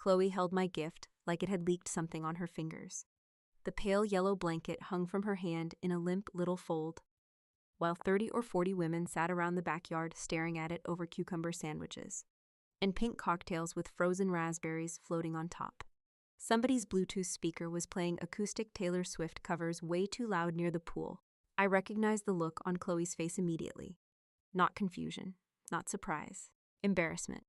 Chloe held my gift like it had leaked something on her fingers. The pale yellow blanket hung from her hand in a limp little fold, while 30 or 40 women sat around the backyard staring at it over cucumber sandwiches and pink cocktails with frozen raspberries floating on top. Somebody's Bluetooth speaker was playing acoustic Taylor Swift covers way too loud near the pool. I recognized the look on Chloe's face immediately. Not confusion, not surprise, embarrassment.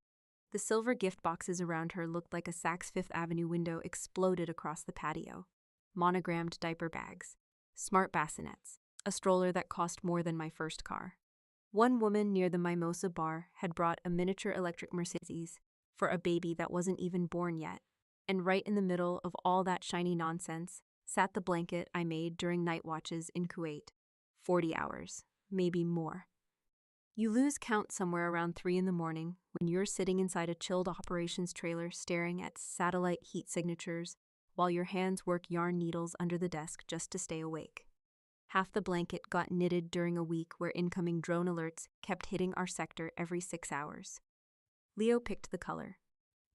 The silver gift boxes around her looked like a Saks Fifth Avenue window exploded across the patio. Monogrammed diaper bags, smart bassinets, a stroller that cost more than my first car. One woman near the Mimosa bar had brought a miniature electric Mercedes for a baby that wasn't even born yet. And right in the middle of all that shiny nonsense sat the blanket I made during night watches in Kuwait. 40 hours, maybe more. You lose count somewhere around 3 in the morning when you're sitting inside a chilled operations trailer staring at satellite heat signatures while your hands work yarn needles under the desk just to stay awake. Half the blanket got knitted during a week where incoming drone alerts kept hitting our sector every 6 hours. Leo picked the color.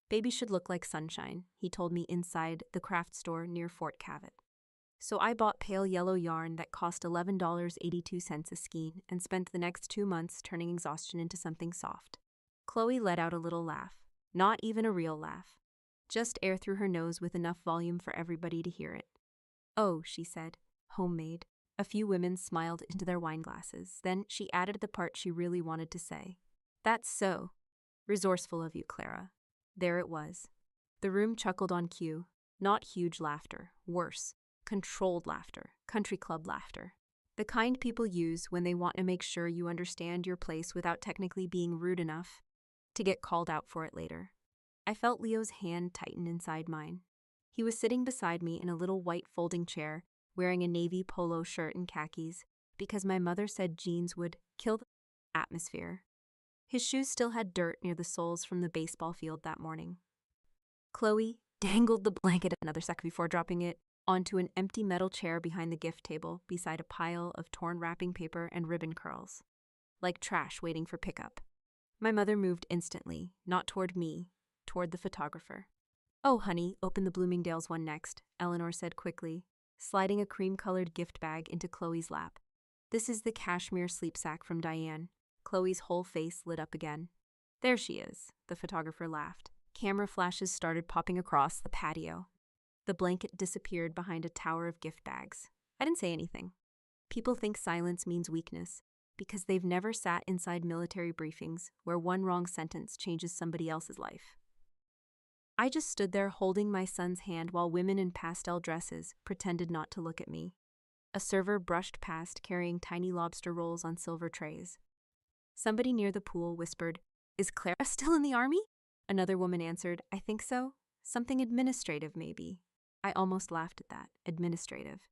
Baby should look like sunshine, he told me inside the craft store near Fort Cavett. So I bought pale yellow yarn that cost $11.82 a skein and spent the next 2 months turning exhaustion into something soft. Chloe let out a little laugh. Not even a real laugh. Just air through her nose with enough volume for everybody to hear it. Oh, she said, homemade. A few women smiled into their wine glasses. Then she added the part she really wanted to say. That's so resourceful of you, Clara. There it was. The room chuckled on cue. Not huge laughter. Worse. Controlled laughter. Country club laughter. The kind people use when they want to make sure you understand your place without technically being rude enough to get called out for it later. I felt Leo's hand tighten inside mine. He was sitting beside me in a little white folding chair, wearing a navy polo shirt and khakis, because my mother said jeans would kill the atmosphere. His shoes still had dirt near the soles from the baseball field that morning. Chloe dangled the blanket another second before dropping it onto an empty metal chair behind the gift table beside a pile of torn wrapping paper and ribbon curls, like trash waiting for pickup. My mother moved instantly, not toward me, toward the photographer. Oh, honey, open the Bloomingdale's one next, Eleanor said quickly, sliding a cream-colored gift bag into Chloe's lap. This is the cashmere sleep sack from Diane. Chloe's whole face lit up again. There she is, the photographer laughed. Camera flashes started popping across the patio. The blanket disappeared behind a tower of gift bags. I didn't say anything. People think silence means weakness because they've never sat inside military briefings where one wrong sentence changes somebody else's life. I just stood there holding my son's hand while women in pastel dresses pretended not to look at me. A server brushed past carrying tiny lobster rolls on silver trays. Somebody near the pool whispered, "Is Clara still in the army?" Another woman answered, "I think so. Something administrative, maybe." I almost laughed at that. Administrative.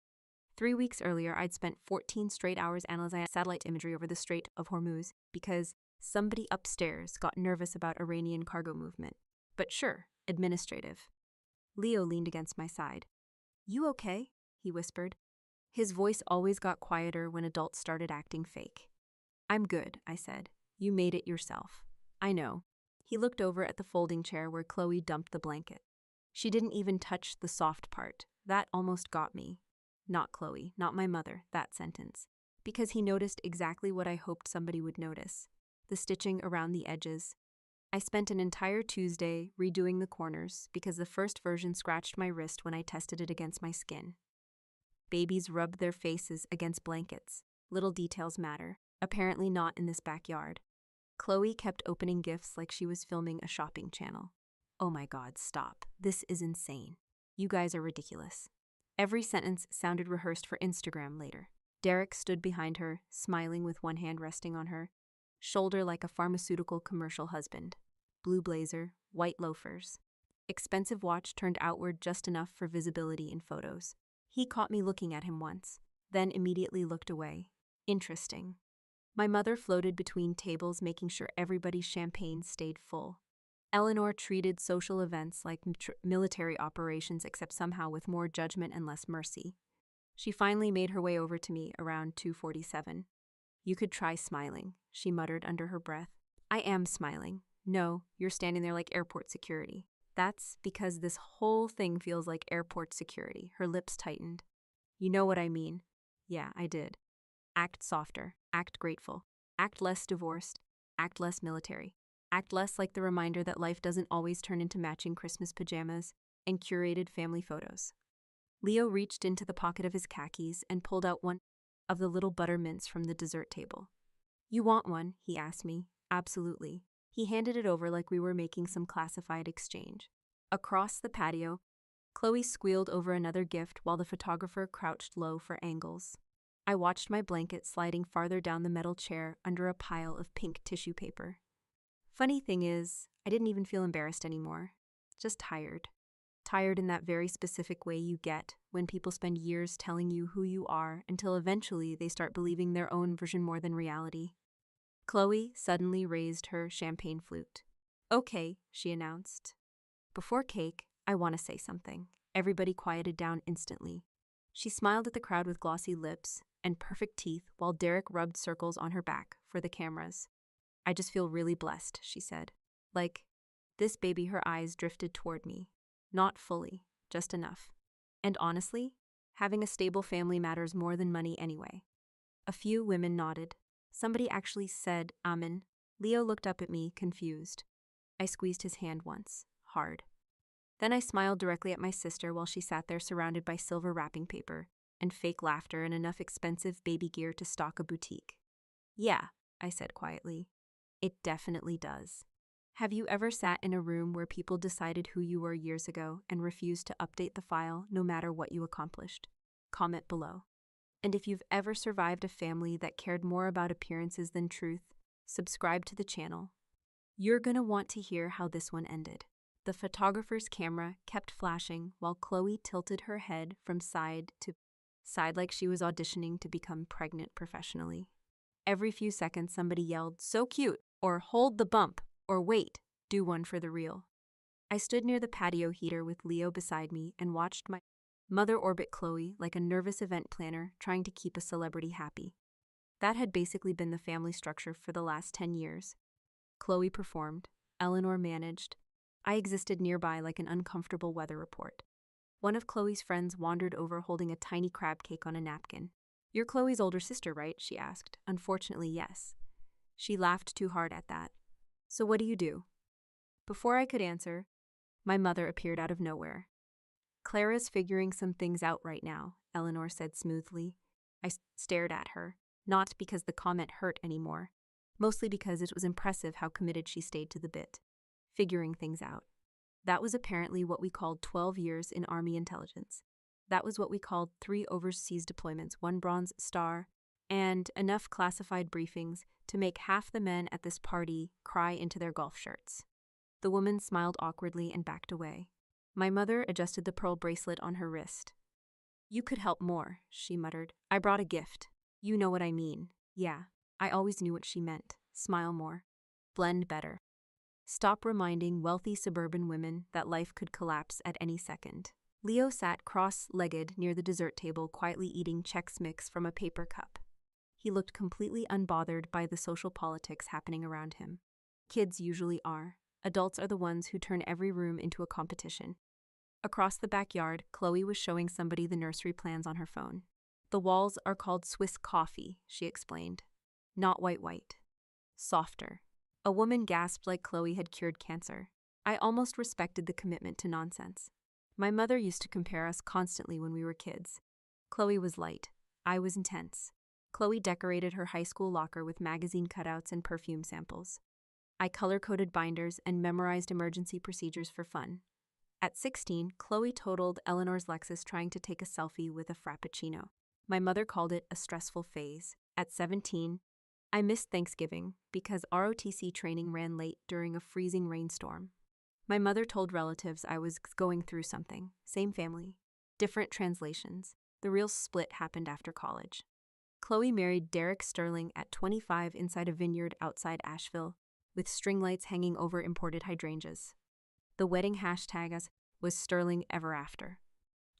3 weeks earlier, I'd spent 14 straight hours analyzing satellite imagery over the Strait of Hormuz because somebody upstairs got nervous about Iranian cargo movement. But sure, administrative. Leo leaned against my side. "You okay?" he whispered. His voice always got quieter when adults started acting fake. "I'm good," I said. "You made it yourself." "I know." He looked over at the folding chair where Chloe dumped the blanket. She didn't even touch the soft part. That almost got me. Not Chloe, not my mother, that sentence. Because he noticed exactly what I hoped somebody would notice. The stitching around the edges. I spent an entire Tuesday redoing the corners because the first version scratched my wrist when I tested it against my skin. Babies rub their faces against blankets. Little details matter. Apparently not in this backyard. Chloe kept opening gifts like she was filming a shopping channel. Oh my God, stop. This is insane. You guys are ridiculous. Every sentence sounded rehearsed for Instagram later. Derek stood behind her, smiling with one hand resting on her shoulder like a pharmaceutical commercial husband. Blue blazer, white loafers. Expensive watch turned outward just enough for visibility in photos. He caught me looking at him once, then immediately looked away. Interesting. My mother floated between tables making sure everybody's champagne stayed full. Eleanor treated social events like military operations except somehow with more judgment and less mercy. She finally made her way over to me around 2:47. "You could try smiling," she muttered under her breath. "I am smiling." "No, you're standing there like airport security. That's because this whole thing feels like airport security. Her lips tightened. You know what I mean. Yeah, I did. Act softer. Act grateful. Act less divorced. Act less military. Act less like the reminder that life doesn't always turn into matching Christmas pajamas and curated family photos. Leo reached into the pocket of his khakis and pulled out one of the little butter mints from the dessert table. You want one? He asked me. Absolutely. He handed it over like we were making some classified exchange. Across the patio, Chloe squealed over another gift while the photographer crouched low for angles. I watched my blanket sliding farther down the metal chair under a pile of pink tissue paper. Funny thing is, I didn't even feel embarrassed anymore. Just tired. Tired in that very specific way you get when people spend years telling you who you are until eventually they start believing their own version more than reality. Chloe suddenly raised her champagne flute. Okay, she announced. Before cake, I want to say something. Everybody quieted down instantly. She smiled at the crowd with glossy lips and perfect teeth while Derek rubbed circles on her back for the cameras. I just feel really blessed, she said. Like, this baby, her eyes drifted toward me. Not fully, just enough. And honestly, having a stable family matters more than money anyway. A few women nodded. Somebody actually said, Amen. Leo looked up at me, confused. I squeezed his hand once, hard. Then I smiled directly at my sister while she sat there surrounded by silver wrapping paper and fake laughter and enough expensive baby gear to stock a boutique. Yeah, I said quietly. It definitely does. Have you ever sat in a room where people decided who you were years ago and refused to update the file no matter what you accomplished? Comment below. And if you've ever survived a family that cared more about appearances than truth, subscribe to the channel. You're gonna want to hear how this one ended. The photographer's camera kept flashing while Chloe tilted her head from side to side like she was auditioning to become pregnant professionally. Every few seconds somebody yelled, "So cute," or "Hold the bump," or "Wait, do one for the real." I stood near the patio heater with Leo beside me and watched my mother orbit Chloe like a nervous event planner trying to keep a celebrity happy. That had basically been the family structure for the last 10 years. Chloe performed, Eleanor managed. I existed nearby like an uncomfortable weather report. One of Chloe's friends wandered over holding a tiny crab cake on a napkin. You're Chloe's older sister, right? She asked. Unfortunately, yes. She laughed too hard at that. So what do you do? Before I could answer, my mother appeared out of nowhere. Clara's figuring some things out right now, Eleanor said smoothly. I stared at her, not because the comment hurt anymore, mostly because it was impressive how committed she stayed to the bit. Figuring things out. That was apparently what we called 12 years in Army intelligence. That was what we called 3 overseas deployments, 1 Bronze Star, and enough classified briefings to make half the men at this party cry into their golf shirts. The woman smiled awkwardly and backed away. My mother adjusted the pearl bracelet on her wrist. You could help more, she muttered. I brought a gift. You know what I mean. Yeah, I always knew what she meant. Smile more. Blend better. Stop reminding wealthy suburban women that life could collapse at any second. Leo sat cross-legged near the dessert table, quietly eating Chex Mix from a paper cup. He looked completely unbothered by the social politics happening around him. Kids usually are. Adults are the ones who turn every room into a competition. Across the backyard, Chloe was showing somebody the nursery plans on her phone. The walls are called Swiss coffee, she explained. Not white. Softer. A woman gasped like Chloe had cured cancer. I almost respected the commitment to nonsense. My mother used to compare us constantly when we were kids. Chloe was light. I was intense. Chloe decorated her high school locker with magazine cutouts and perfume samples. I color-coded binders and memorized emergency procedures for fun. At 16, Chloe totaled Eleanor's Lexus trying to take a selfie with a frappuccino. My mother called it a stressful phase. At 17, I missed Thanksgiving because ROTC training ran late during a freezing rainstorm. My mother told relatives I was going through something. Same family. Different translations. The real split happened after college. Chloe married Derek Sterling at 25 inside a vineyard outside Asheville, with string lights hanging over imported hydrangeas. The wedding hashtag was Sterling Ever After.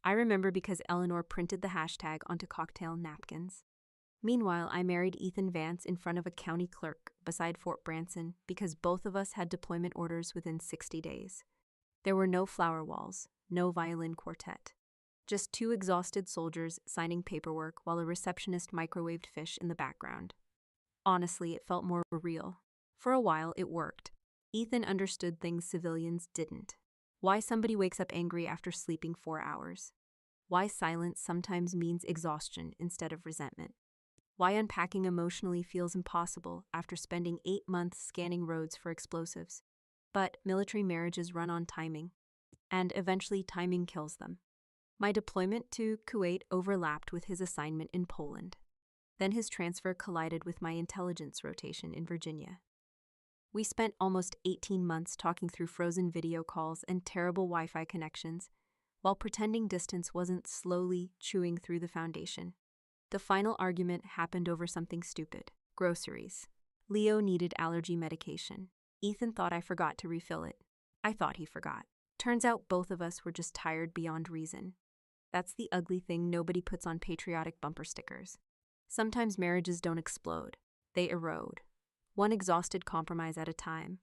I remember because Eleanor printed the hashtag onto cocktail napkins. Meanwhile, I married Ethan Vance in front of a county clerk beside Fort Branson because both of us had deployment orders within 60 days. There were no flower walls, no violin quartet. Just two exhausted soldiers signing paperwork while a receptionist microwaved fish in the background. Honestly, it felt more real. For a while, it worked. Ethan understood things civilians didn't. Why somebody wakes up angry after sleeping 4 hours. Why silence sometimes means exhaustion instead of resentment. Why unpacking emotionally feels impossible after spending 8 months scanning roads for explosives. But military marriages run on timing, and eventually timing kills them. My deployment to Kuwait overlapped with his assignment in Poland. Then his transfer collided with my intelligence rotation in Virginia. We spent almost 18 months talking through frozen video calls and terrible Wi-Fi connections, while pretending distance wasn't slowly chewing through the foundation. The final argument happened over something stupid: groceries. Leo needed allergy medication. Ethan thought I forgot to refill it. I thought he forgot. Turns out both of us were just tired beyond reason. That's the ugly thing nobody puts on patriotic bumper stickers. Sometimes marriages don't explode, they erode. One exhausted compromise at a time.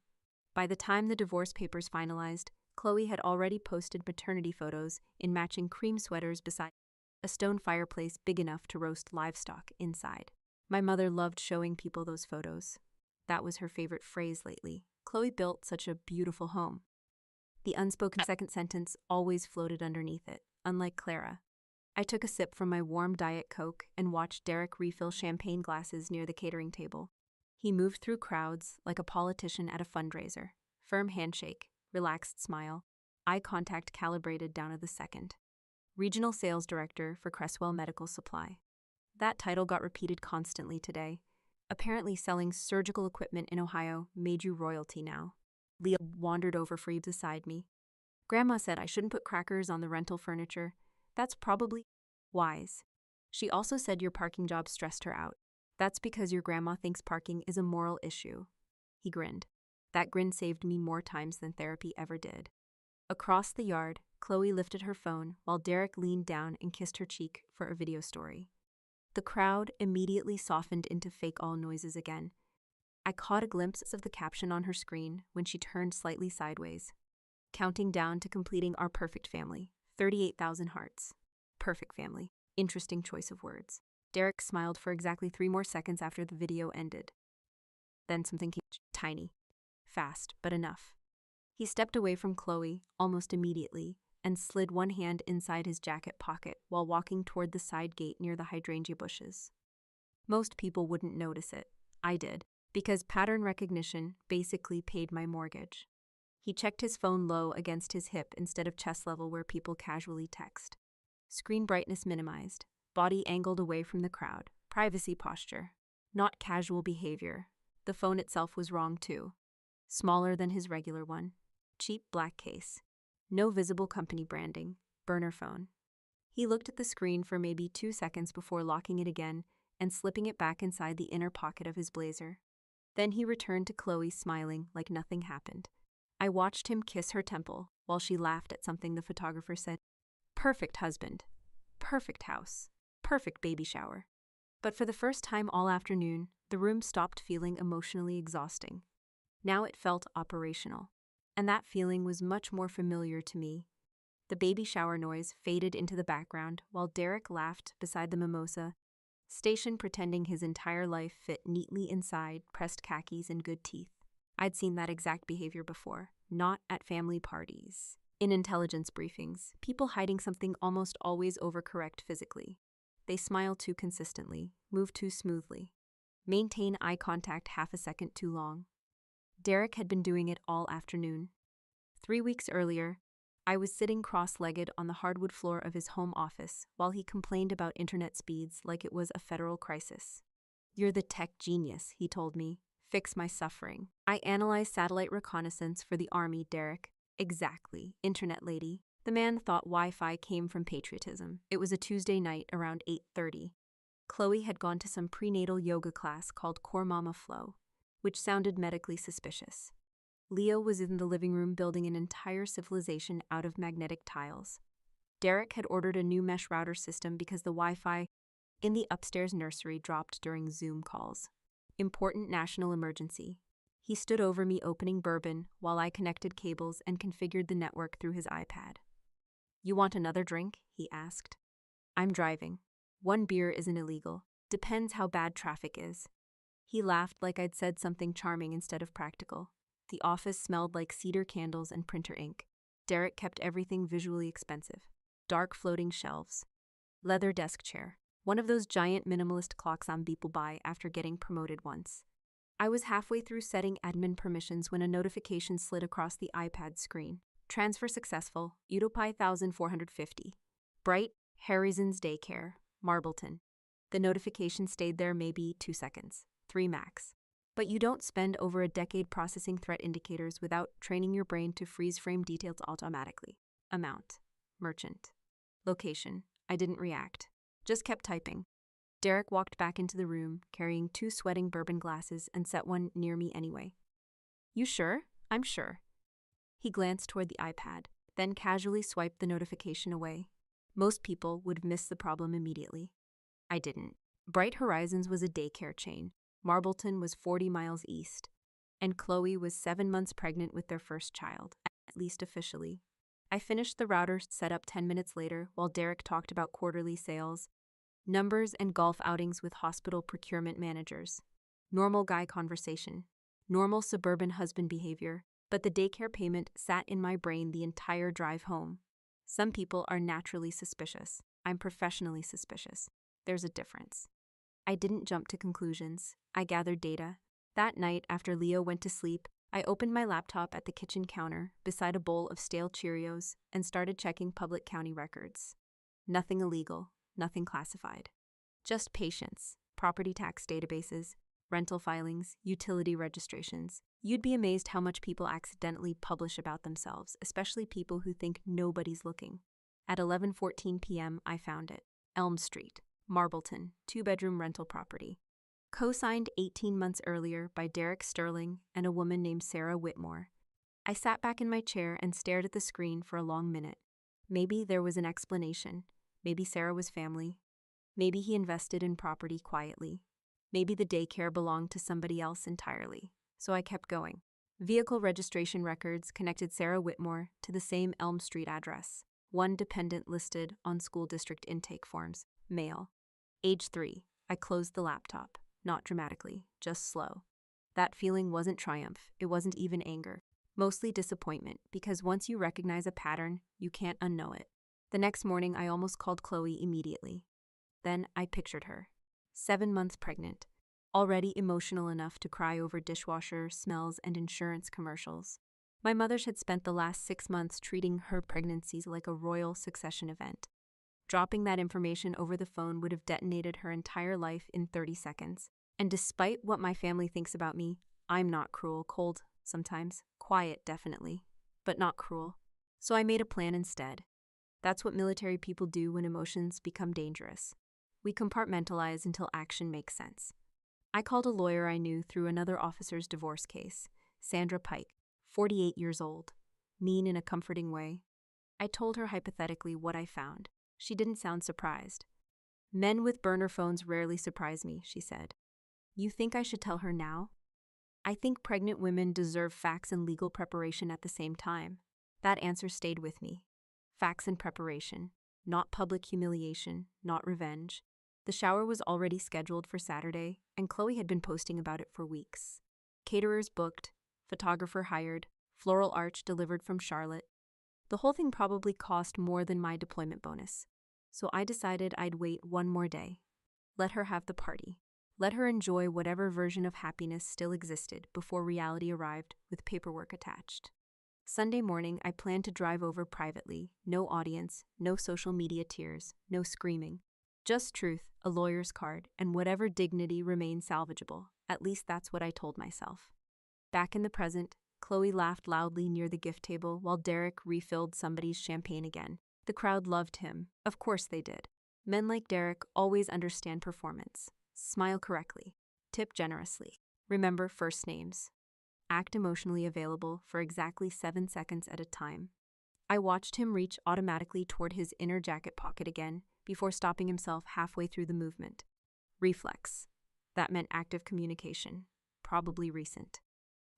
By the time the divorce papers finalized, Chloe had already posted maternity photos in matching cream sweaters beside a stone fireplace big enough to roast livestock inside. My mother loved showing people those photos. That was her favorite phrase lately. Chloe built such a beautiful home. The unspoken second sentence always floated underneath it, unlike Clara. I took a sip from my warm Diet Coke and watched Derek refill champagne glasses near the catering table. He moved through crowds like a politician at a fundraiser. Firm handshake, relaxed smile, eye contact calibrated down to the second. Regional Sales Director for Cresswell Medical Supply. That title got repeated constantly today. Apparently selling surgical equipment in Ohio made you royalty now. Leah wandered over Phoebe beside me. Grandma said I shouldn't put crackers on the rental furniture. That's probably wise. She also said your parking job stressed her out. That's because your grandma thinks parking is a moral issue. He grinned. That grin saved me more times than therapy ever did. Across the yard, Chloe lifted her phone while Derek leaned down and kissed her cheek for a video story. The crowd immediately softened into fake all noises again. I caught a glimpse of the caption on her screen when she turned slightly sideways. Counting down to completing our perfect family. 38,000 hearts. Perfect family. Interesting choice of words. Derek smiled for exactly 3 more seconds after the video ended. Then something came tiny. Fast, but enough. He stepped away from Chloe almost immediately and slid one hand inside his jacket pocket while walking toward the side gate near the hydrangea bushes. Most people wouldn't notice it. I did, because pattern recognition basically paid my mortgage. He checked his phone low against his hip instead of chest level where people casually text. Screen brightness minimized, body angled away from the crowd, privacy posture, not casual behavior. The phone itself was wrong too. Smaller than his regular one. Cheap black case. No visible company branding. Burner phone. He looked at the screen for maybe 2 seconds before locking it again and slipping it back inside the inner pocket of his blazer. Then he returned to Chloe smiling like nothing happened. I watched him kiss her temple while she laughed at something the photographer said. Perfect husband. Perfect house. Perfect baby shower. But for the first time all afternoon, the room stopped feeling emotionally exhausting. Now it felt operational. And that feeling was much more familiar to me. The baby shower noise faded into the background while Derek laughed beside the mimosa station, pretending his entire life fit neatly inside pressed khakis and good teeth. I'd seen that exact behavior before, not at family parties. In intelligence briefings, people hiding something almost always overcorrect physically. They smile too consistently, move too smoothly, maintain eye contact half a second too long. Derek had been doing it all afternoon. 3 weeks earlier, I was sitting cross-legged on the hardwood floor of his home office while he complained about internet speeds like it was a federal crisis. You're the tech genius, he told me. Fix my suffering. I analyzed satellite reconnaissance for the Army, Derek. Exactly, internet lady. The man thought Wi-Fi came from patriotism. It was a Tuesday night around 8:30. Chloe had gone to some prenatal yoga class called Core Mama Flow, which sounded medically suspicious. Leo was in the living room building an entire civilization out of magnetic tiles. Derek had ordered a new mesh router system because the Wi-Fi in the upstairs nursery dropped during Zoom calls. Important national emergency. He stood over me opening bourbon while I connected cables and configured the network through his iPad. "You want another drink?" he asked. "I'm driving. One beer isn't illegal. Depends how bad traffic is." He laughed like I'd said something charming instead of practical. The office smelled like cedar candles and printer ink. Derek kept everything visually expensive. Dark floating shelves. Leather desk chair. One of those giant minimalist clocks I'm people buy after getting promoted once. I was halfway through setting admin permissions when a notification slid across the iPad screen. "Transfer successful. Utopi 1450. Bright, Harrison's Daycare, Marbleton." The notification stayed there maybe 2 seconds. 3 max. But you don't spend over a decade processing threat indicators without training your brain to freeze frame details automatically. Amount. Merchant. Location. I didn't react. Just kept typing. Derek walked back into the room, carrying 2 sweating bourbon glasses, and set one near me anyway. "You sure?" "I'm sure." He glanced toward the iPad, then casually swiped the notification away. Most people would have missed the problem immediately. I didn't. Bright Horizons was a daycare chain. Marbleton was 40 miles east. And Chloe was 7 months pregnant with their first child, at least officially. I finished the router set up 10 minutes later while Derek talked about quarterly sales, numbers, and golf outings with hospital procurement managers. Normal guy conversation. Normal suburban husband behavior. But the daycare payment sat in my brain the entire drive home. Some people are naturally suspicious. I'm professionally suspicious. There's a difference. I didn't jump to conclusions. I gathered data. That night, after Leo went to sleep, I opened my laptop at the kitchen counter beside a bowl of stale Cheerios and started checking public county records. Nothing illegal, nothing classified. Just patients, property tax databases, rental filings, utility registrations. You'd be amazed how much people accidentally publish about themselves, especially people who think nobody's looking. At 11:14 p.m., I found it. Elm Street, Marbleton, 2-bedroom rental property. Co-signed 18 months earlier by Derek Sterling and a woman named Sarah Whitmore. I sat back in my chair and stared at the screen for a long minute. Maybe there was an explanation. Maybe Sarah was family. Maybe he invested in property quietly. Maybe the daycare belonged to somebody else entirely. So I kept going. Vehicle registration records connected Sarah Whitmore to the same Elm Street address. One dependent listed on school district intake forms. Male. Age 3. I closed the laptop. Not dramatically, just slow. That feeling wasn't triumph. It wasn't even anger. Mostly disappointment, because once you recognize a pattern, you can't unknow it. The next morning, I almost called Chloe immediately. Then I pictured her. 7 months pregnant. Already emotional enough to cry over dishwasher smells and insurance commercials. My mother had spent the last 6 months treating her pregnancies like a royal succession event. Dropping that information over the phone would have detonated her entire life in 30 seconds. And despite what my family thinks about me, I'm not cruel, cold sometimes, quiet definitely, but not cruel. So I made a plan instead. That's what military people do when emotions become dangerous. We compartmentalize until action makes sense. I called a lawyer I knew through another officer's divorce case, Sandra Pike, 48 years old, mean in a comforting way. I told her hypothetically what I found. She didn't sound surprised. "Men with burner phones rarely surprise me," she said. "You think I should tell her now?" "I think pregnant women deserve facts and legal preparation at the same time." That answer stayed with me. Facts and preparation. Not public humiliation, not revenge. The shower was already scheduled for Saturday, and Chloe had been posting about it for weeks. Caterers booked, photographer hired, floral arch delivered from Charlotte. The whole thing probably cost more than my deployment bonus. So I decided I'd wait one more day. Let her have the party. Let her enjoy whatever version of happiness still existed before reality arrived with paperwork attached. Sunday morning, I planned to drive over privately. No audience, no social media tears, no screaming. Just truth, a lawyer's card, and whatever dignity remained salvageable. At least that's what I told myself. Back in the present, Chloe laughed loudly near the gift table while Derek refilled somebody's champagne again. The crowd loved him. Of course they did. Men like Derek always understand performance. Smile correctly. Tip generously. Remember first names. Act emotionally available for exactly 7 seconds at a time. I watched him reach automatically toward his inner jacket pocket again before stopping himself halfway through the movement. Reflex. That meant active communication. Probably recent.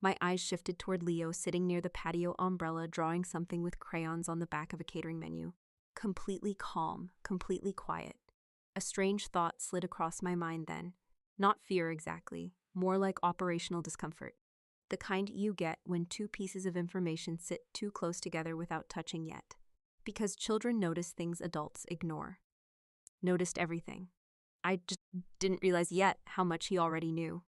My eyes shifted toward Leo sitting near the patio umbrella drawing something with crayons on the back of a catering menu. Completely calm, completely quiet. A strange thought slid across my mind then. Not fear exactly, more like operational discomfort. The kind you get when two pieces of information sit too close together without touching yet. Because children notice things adults ignore. Noticed everything. I just didn't realize yet how much he already knew.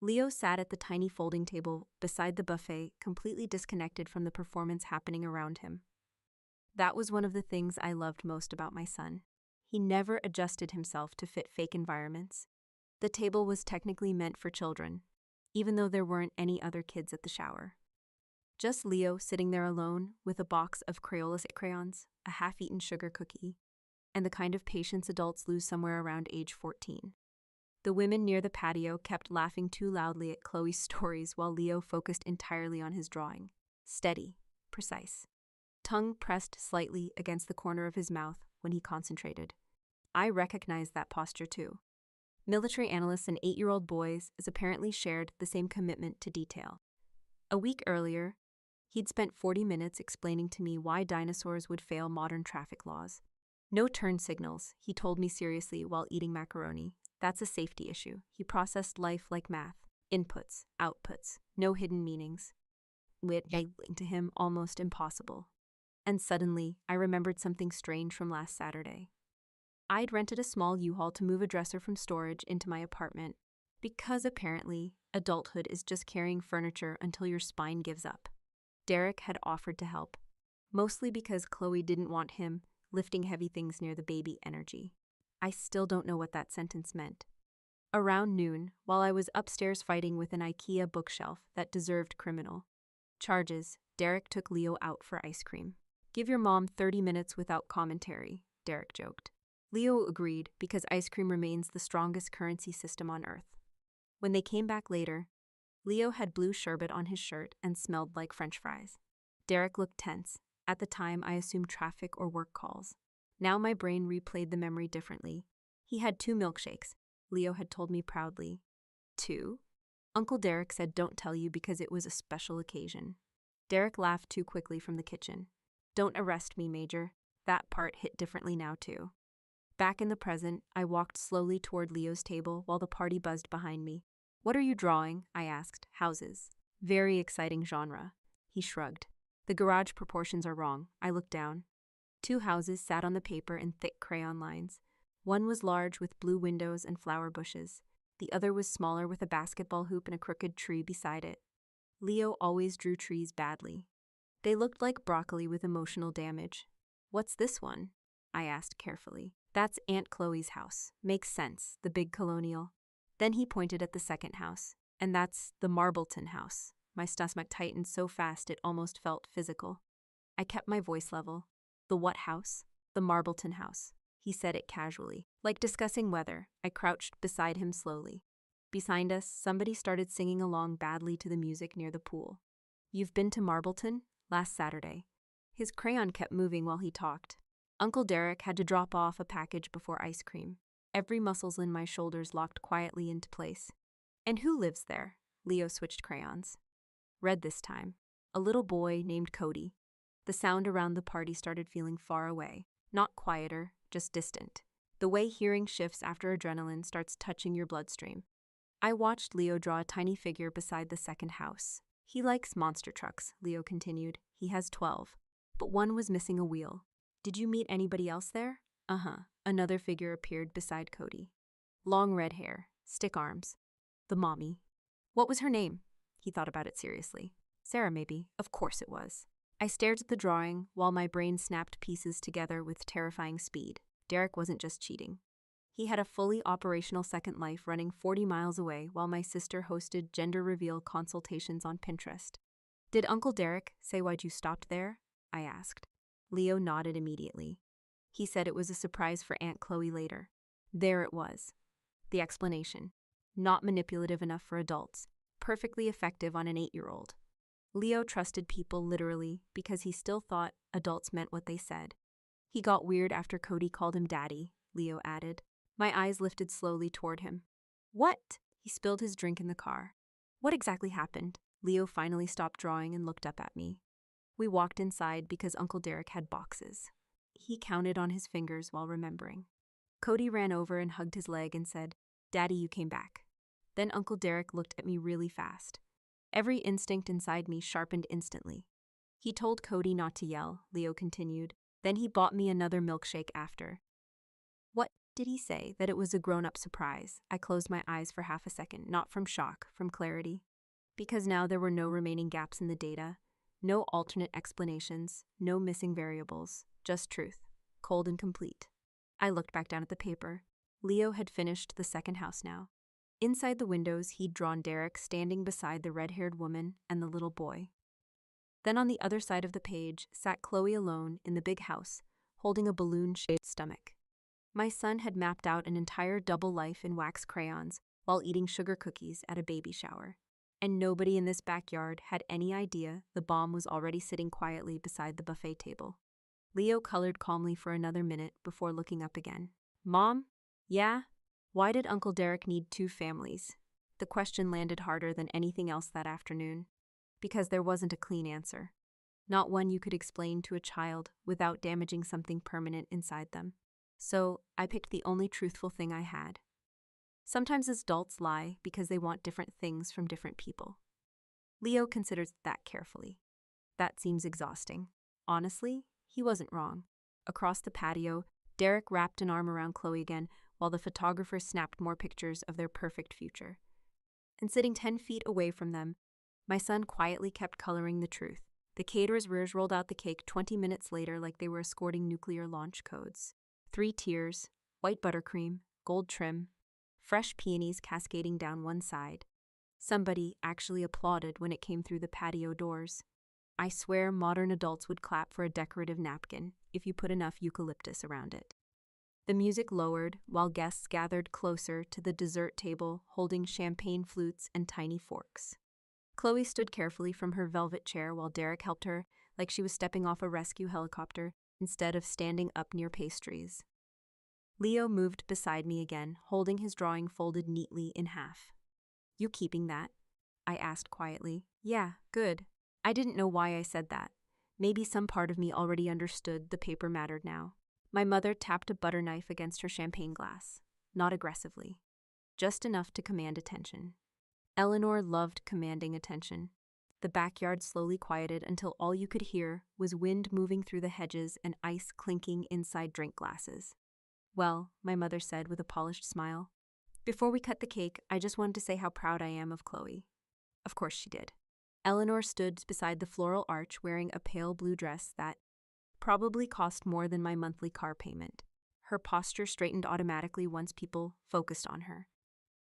Leo sat at the tiny folding table beside the buffet, completely disconnected from the performance happening around him. That was one of the things I loved most about my son. He never adjusted himself to fit fake environments. The table was technically meant for children, even though there weren't any other kids at the shower. Just Leo sitting there alone with a box of Crayola crayons, a half-eaten sugar cookie, and the kind of patience adults lose somewhere around age 14. The women near the patio kept laughing too loudly at Chloe's stories while Leo focused entirely on his drawing. Steady, precise. Tongue pressed slightly against the corner of his mouth when he concentrated. I recognized that posture too. Military analysts and 8-year-old boys apparently shared the same commitment to detail. A week earlier, he'd spent 40 minutes explaining to me why dinosaurs would fail modern traffic laws. No turn signals, he told me seriously while eating macaroni. That's a safety issue. He processed life like math. Inputs, outputs, no hidden meanings. Which to him almost impossible. And suddenly, I remembered something strange from last Saturday. I'd rented a small U-Haul to move a dresser from storage into my apartment, because apparently, adulthood is just carrying furniture until your spine gives up. Derek had offered to help, mostly because Chloe didn't want him lifting heavy things near the baby energy. I still don't know what that sentence meant. Around noon, while I was upstairs fighting with an IKEA bookshelf that deserved criminal charges, Derek took Leo out for ice cream. Give your mom 30 minutes without commentary, Derek joked. Leo agreed because ice cream remains the strongest currency system on Earth. When they came back later, Leo had blue sherbet on his shirt and smelled like French fries. Derek looked tense. At the time, I assumed traffic or work calls. Now my brain replayed the memory differently. He had 2 milkshakes, Leo had told me proudly. 2? Uncle Derek said don't tell you because it was a special occasion. Derek laughed too quickly from the kitchen. Don't arrest me, Major. That part hit differently now too. Back in the present, I walked slowly toward Leo's table while the party buzzed behind me. What are you drawing? I asked. Houses. Very exciting genre. He shrugged. The garage proportions are wrong. I looked down. 2 houses sat on the paper in thick crayon lines. One was large with blue windows and flower bushes. The other was smaller with a basketball hoop and a crooked tree beside it. Leo always drew trees badly. They looked like broccoli with emotional damage. What's this one? I asked carefully. That's Aunt Chloe's house. Makes sense, the big colonial. Then he pointed at the second house. And that's the Marbleton house. My stomach tightened so fast it almost felt physical. I kept my voice level. The what house? The Marbleton house. He said it casually. Like discussing weather, I crouched beside him slowly. Behind us, somebody started singing along badly to the music near the pool. You've been to Marbleton? Last Saturday. His crayon kept moving while he talked. Uncle Derek had to drop off a package before ice cream. Every muscle in my shoulders locked quietly into place. And who lives there? Leo switched crayons. Red this time. A little boy named Cody. The sound around the party started feeling far away. Not quieter, just distant. The way hearing shifts after adrenaline starts touching your bloodstream. I watched Leo draw a tiny figure beside the second house. He likes monster trucks, Leo continued. He has 12. But one was missing a wheel. Did you meet anybody else there? Uh-huh. Another figure appeared beside Cody. Long red hair, stick arms. The mommy. What was her name? He thought about it seriously. Sarah, maybe. Of course it was. I stared at the drawing while my brain snapped pieces together with terrifying speed. Derek wasn't just cheating. He had a fully operational Second Life running 40 miles away while my sister hosted gender reveal consultations on Pinterest. Did Uncle Derek say why'd you stopped there? I asked. Leo nodded immediately. He said it was a surprise for Aunt Chloe later. There it was. The explanation. Not manipulative enough for adults. Perfectly effective on an 8-year-old. Leo trusted people literally because he still thought adults meant what they said. He got weird after Cody called him daddy, Leo added. My eyes lifted slowly toward him. What? He spilled his drink in the car. What exactly happened? Leo finally stopped drawing and looked up at me. We walked inside because Uncle Derek had boxes. He counted on his fingers while remembering. Cody ran over and hugged his leg and said, "Daddy, you came back." Then Uncle Derek looked at me really fast. Every instinct inside me sharpened instantly. He told Cody not to yell, Leo continued. Then he bought me another milkshake after. What did he say? That it was a grown-up surprise. I closed my eyes for half a second, not from shock, from clarity. Because now there were no remaining gaps in the data, no alternate explanations, no missing variables, just truth, cold and complete. I looked back down at the paper. Leo had finished the second house now. Inside the windows, he'd drawn Derek standing beside the red-haired woman and the little boy. Then on the other side of the page sat Chloe alone in the big house, holding a balloon-shaped stomach. My son had mapped out an entire double life in wax crayons while eating sugar cookies at a baby shower. And nobody in this backyard had any idea the bomb was already sitting quietly beside the buffet table. Leo colored calmly for another minute before looking up again. "Mom? Yeah? Why did Uncle Derek need two families?" The question landed harder than anything else that afternoon. Because there wasn't a clean answer. Not one you could explain to a child without damaging something permanent inside them. So I picked the only truthful thing I had. Sometimes adults lie because they want different things from different people. Leo considers that carefully. That seems exhausting. Honestly, he wasn't wrong. Across the patio, Derek wrapped an arm around Chloe again while the photographer snapped more pictures of their perfect future. And sitting 10 feet away from them, my son quietly kept coloring the truth. The caterer's rears rolled out the cake 20 minutes later like they were escorting nuclear launch codes. 3 tiers, white buttercream, gold trim, fresh peonies cascading down one side. Somebody actually applauded when it came through the patio doors. I swear modern adults would clap for a decorative napkin if you put enough eucalyptus around it. The music lowered while guests gathered closer to the dessert table holding champagne flutes and tiny forks. Chloe stood carefully from her velvet chair while Derek helped her like she was stepping off a rescue helicopter instead of standing up near pastries. Leo moved beside me again, holding his drawing folded neatly in half. "You keeping that?" I asked quietly. "Yeah, good." I didn't know why I said that. Maybe some part of me already understood the paper mattered now. My mother tapped a butter knife against her champagne glass. Not aggressively. Just enough to command attention. Eleanor loved commanding attention. The backyard slowly quieted until all you could hear was wind moving through the hedges and ice clinking inside drink glasses. "Well," my mother said with a polished smile, "before we cut the cake, I just wanted to say how proud I am of Chloe." Of course she did. Eleanor stood beside the floral arch wearing a pale blue dress that probably cost more than my monthly car payment. Her posture straightened automatically once people focused on her.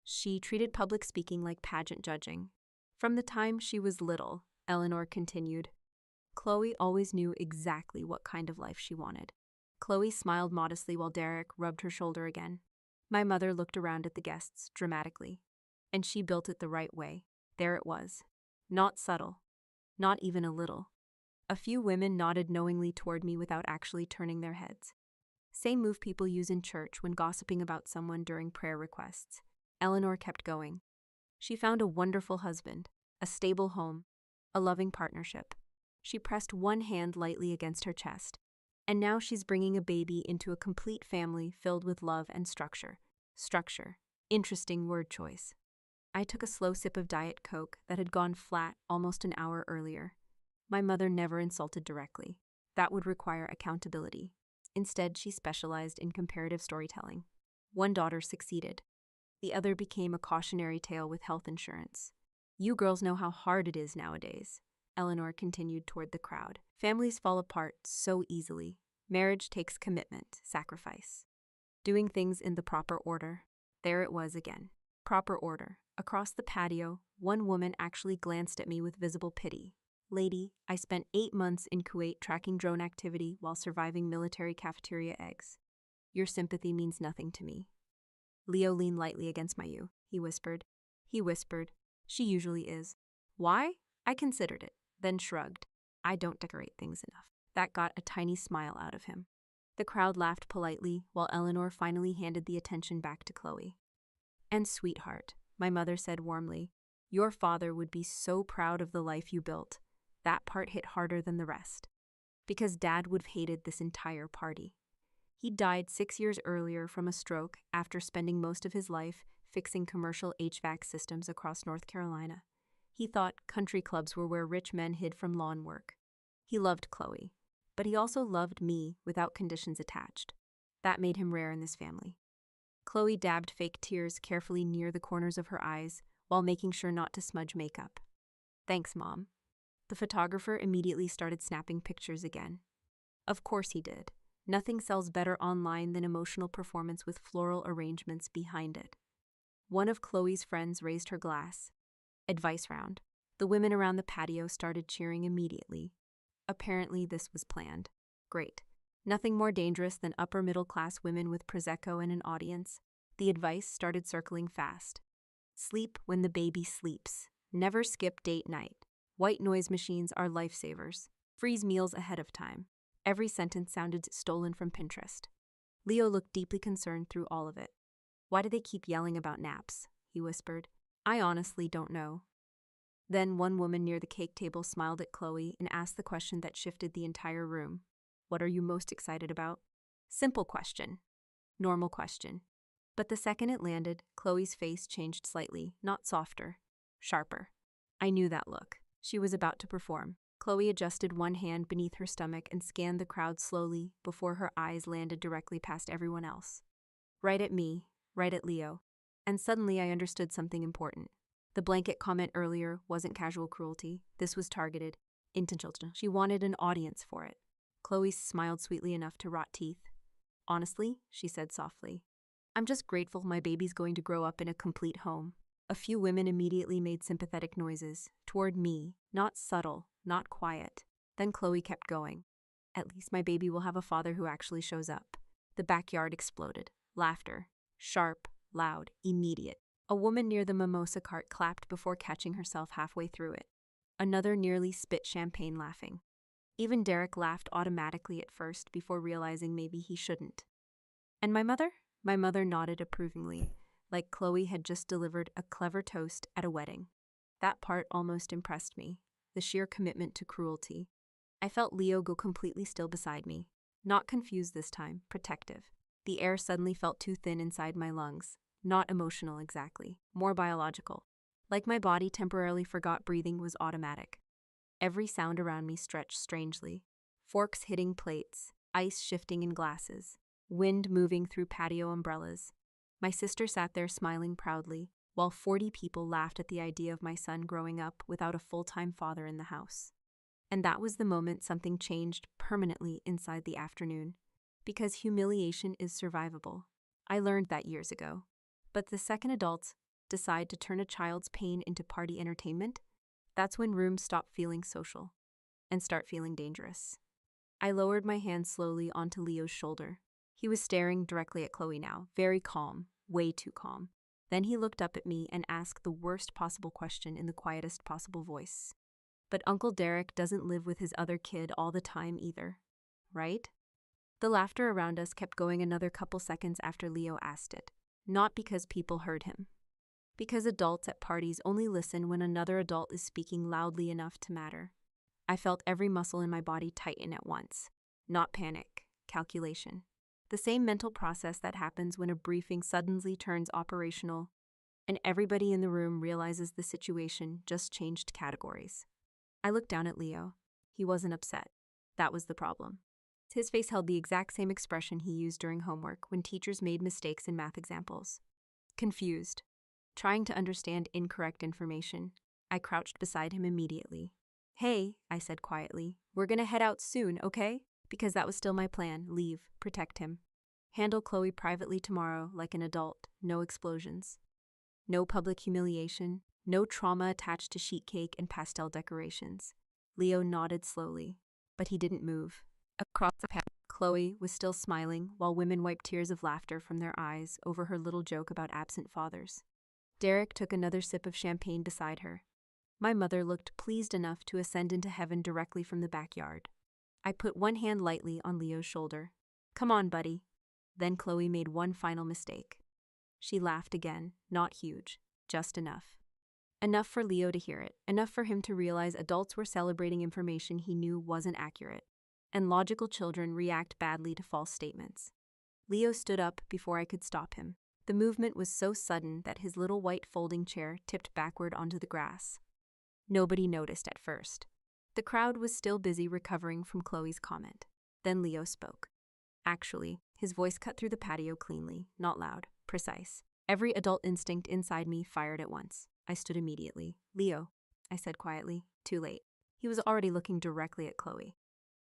She treated public speaking like pageant judging. From the time she was little, Eleanor continued, Chloe always knew exactly what kind of life she wanted. Chloe smiled modestly while Derek rubbed her shoulder again. My mother looked around at the guests dramatically. And she built it the right way. There it was. Not subtle. Not even a little. A few women nodded knowingly toward me without actually turning their heads. Same move people use in church when gossiping about someone during prayer requests. Eleanor kept going. She found a wonderful husband, a stable home, a loving partnership. She pressed one hand lightly against her chest. And now she's bringing a baby into a complete family filled with love and structure. Structure. Interesting word choice. I took a slow sip of Diet Coke that had gone flat almost an hour earlier. My mother never insulted directly. That would require accountability. Instead, she specialized in comparative storytelling. One daughter succeeded. The other became a cautionary tale with health insurance. "You girls know how hard it is nowadays," Eleanor continued toward the crowd. "Families fall apart so easily. Marriage takes commitment, sacrifice. Doing things in the proper order." There it was again. Proper order. Across the patio, one woman actually glanced at me with visible pity. "Lady, I spent 8 months in Kuwait tracking drone activity while surviving military cafeteria eggs. Your sympathy means nothing to me." Leo leaned lightly against my ear. He whispered. "She usually is." "Why?" I considered it, then shrugged. "I don't decorate things enough." That got a tiny smile out of him. The crowd laughed politely while Eleanor finally handed the attention back to Chloe. "And sweetheart," my mother said warmly, Your father would be so proud of the life you built. That part hit harder than the rest. Because Dad would have hated this entire party. He died 6 years earlier from a stroke after spending most of his life fixing commercial HVAC systems across North Carolina. He thought country clubs were where rich men hid from lawn work. He loved Chloe, but he also loved me without conditions attached. That made him rare in this family. Chloe dabbed fake tears carefully near the corners of her eyes while making sure not to smudge makeup. Thanks, Mom. The photographer immediately started snapping pictures again. Of course he did. Nothing sells better online than emotional performance with floral arrangements behind it. One of Chloe's friends raised her glass. Advice round. The women around the patio started cheering immediately. Apparently this was planned. Great. Nothing more dangerous than upper-middle-class women with Prosecco and an audience. The advice started circling fast. Sleep when the baby sleeps. Never skip date night. White noise machines are lifesavers. Freeze meals ahead of time. Every sentence sounded stolen from Pinterest. Leo looked deeply concerned through all of it. Why do they keep yelling about naps? He whispered. I honestly don't know. Then one woman near the cake table smiled at Chloe and asked the question that shifted the entire room. What are you most excited about? Simple question. Normal question. But the second it landed, Chloe's face changed slightly, not softer, sharper. I knew that look. She was about to perform. Chloe adjusted one hand beneath her stomach and scanned the crowd slowly before her eyes landed directly past everyone else. Right at me, right at Leo. And suddenly I understood something important. The blanket comment earlier wasn't casual cruelty. This was targeted, intentional. She wanted an audience for it. Chloe smiled sweetly enough to rot teeth. Honestly, she said softly, I'm just grateful my baby's going to grow up in a complete home. A few women immediately made sympathetic noises, toward me, not subtle, not quiet. Then Chloe kept going. At least my baby will have a father who actually shows up. The backyard exploded. Laughter. Sharp, loud, immediate. A woman near the mimosa cart clapped before catching herself halfway through it. Another nearly spit champagne laughing. Even Derek laughed automatically at first before realizing maybe he shouldn't. And my mother? My mother nodded approvingly, like Chloe had just delivered a clever toast at a wedding. That part almost impressed me, the sheer commitment to cruelty. I felt Leo go completely still beside me. Not confused this time, protective. The air suddenly felt too thin inside my lungs. Not emotional exactly, more biological. Like my body temporarily forgot breathing was automatic. Every sound around me stretched strangely. Forks hitting plates, ice shifting in glasses, wind moving through patio umbrellas. My sister sat there smiling proudly, while 40 people laughed at the idea of my son growing up without a full-time father in the house. And that was the moment something changed permanently inside the afternoon. Because humiliation is survivable. I learned that years ago. But the second adults decide to turn a child's pain into party entertainment, that's when rooms stop feeling social and start feeling dangerous. I lowered my hand slowly onto Leo's shoulder. He was staring directly at Chloe now, very calm, way too calm. Then he looked up at me and asked the worst possible question in the quietest possible voice. But Uncle Derek doesn't live with his other kid all the time either, right? The laughter around us kept going another couple seconds after Leo asked it. Not because people heard him. Because adults at parties only listen when another adult is speaking loudly enough to matter. I felt every muscle in my body tighten at once. Not panic, calculation. The same mental process that happens when a briefing suddenly turns operational and everybody in the room realizes the situation just changed categories. I looked down at Leo. He wasn't upset. That was the problem. His face held the exact same expression he used during homework when teachers made mistakes in math examples. Confused. Trying to understand incorrect information. I crouched beside him immediately. Hey, I said quietly, we're gonna head out soon, okay? Because that was still my plan, leave, protect him. Handle Chloe privately tomorrow like an adult, no explosions. No public humiliation, no trauma attached to sheet cake and pastel decorations. Leo nodded slowly, but he didn't move. Across the path, Chloe was still smiling while women wiped tears of laughter from their eyes over her little joke about absent fathers. Derek took another sip of champagne beside her. My mother looked pleased enough to ascend into heaven directly from the backyard. I put one hand lightly on Leo's shoulder. Come on, buddy. Then Chloe made one final mistake. She laughed again, not huge, just enough. Enough for Leo to hear it, enough for him to realize adults were celebrating information he knew wasn't accurate, and logical children react badly to false statements. Leo stood up before I could stop him. The movement was so sudden that his little white folding chair tipped backward onto the grass. Nobody noticed at first. The crowd was still busy recovering from Chloe's comment. Then Leo spoke. Actually, his voice cut through the patio cleanly, not loud, precise. Every adult instinct inside me fired at once. I stood immediately. Leo, I said quietly, too late. He was already looking directly at Chloe.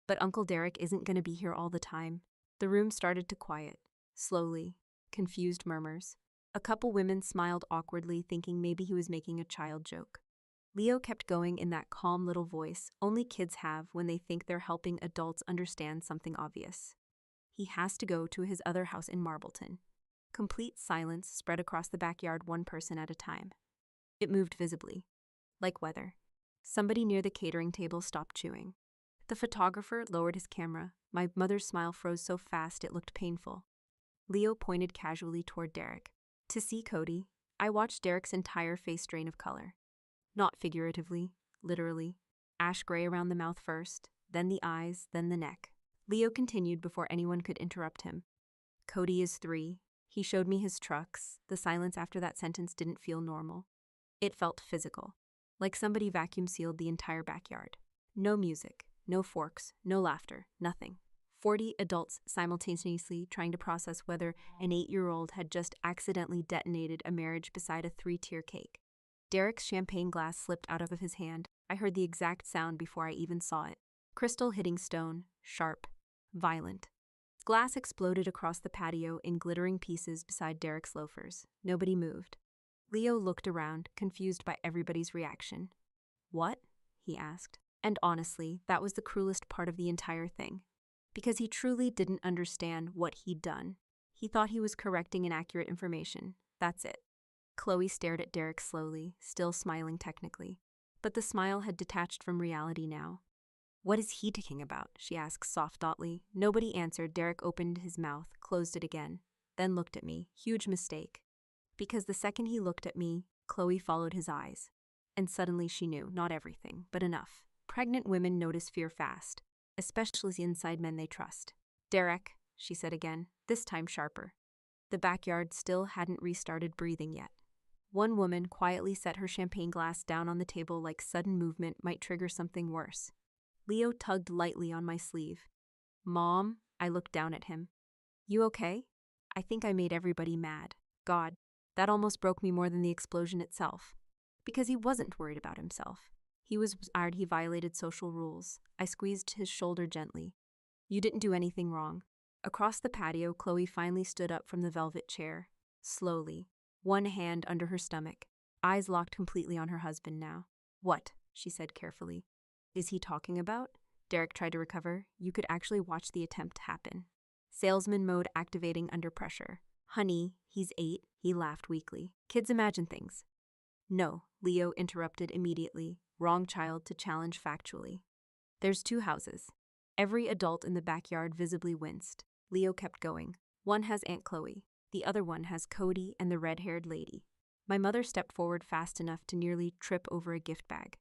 But Uncle Derek isn't going to be here all the time. The room started to quiet, slowly, confused murmurs. A couple women smiled awkwardly, thinking maybe he was making a child joke. Leo kept going in that calm little voice only kids have when they think they're helping adults understand something obvious. He has to go to his other house in Marbleton. Complete silence spread across the backyard, one person at a time. It moved visibly, like weather. Somebody near the catering table stopped chewing. The photographer lowered his camera. My mother's smile froze so fast it looked painful. Leo pointed casually toward Derek. To see Cody, I watched Derek's entire face drain of color. Not figuratively, literally. Ash gray around the mouth first, then the eyes, then the neck. Leo continued before anyone could interrupt him. Cody is 3. He showed me his trucks. The silence after that sentence didn't feel normal. It felt physical, like somebody vacuum sealed the entire backyard. No music, no forks, no laughter, nothing. 40 adults simultaneously trying to process whether an 8-year-old had just accidentally detonated a marriage beside a 3-tier cake. Derek's champagne glass slipped out of his hand. I heard the exact sound before I even saw it. Crystal hitting stone, sharp, violent. Glass exploded across the patio in glittering pieces beside Derek's loafers. Nobody moved. Leo looked around, confused by everybody's reaction. What? He asked. And honestly, that was the cruelest part of the entire thing. Because he truly didn't understand what he'd done. He thought he was correcting inaccurate information. That's it. Chloe stared at Derek slowly, still smiling technically. But the smile had detached from reality now. What is he talking about? She asked soft-thoughtly. Nobody answered. Derek opened his mouth, closed it again, then looked at me. Huge mistake. Because the second he looked at me, Chloe followed his eyes. And suddenly she knew, not everything, but enough. Pregnant women notice fear fast, especially inside men they trust. Derek, she said again, this time sharper. The backyard still hadn't restarted breathing yet. One woman quietly set her champagne glass down on the table like sudden movement might trigger something worse. Leo tugged lightly on my sleeve. Mom, I looked down at him. You okay? I think I made everybody mad. God, that almost broke me more than the explosion itself. Because he wasn't worried about himself. He was tired he violated social rules. I squeezed his shoulder gently. You didn't do anything wrong. Across the patio, Chloe finally stood up from the velvet chair. Slowly, one hand under her stomach, eyes locked completely on her husband now. What? She said carefully. Is he talking about? Derek tried to recover. You could actually watch the attempt happen. Salesman mode activating under pressure. Honey, he's 8, he laughed weakly. Kids imagine things. No, Leo interrupted immediately. Wrong child to challenge factually. There's 2 houses. Every adult in the backyard visibly winced. Leo kept going. One has Aunt Chloe. The other one has Cody and the red-haired lady. My mother stepped forward fast enough to nearly trip over a gift bag.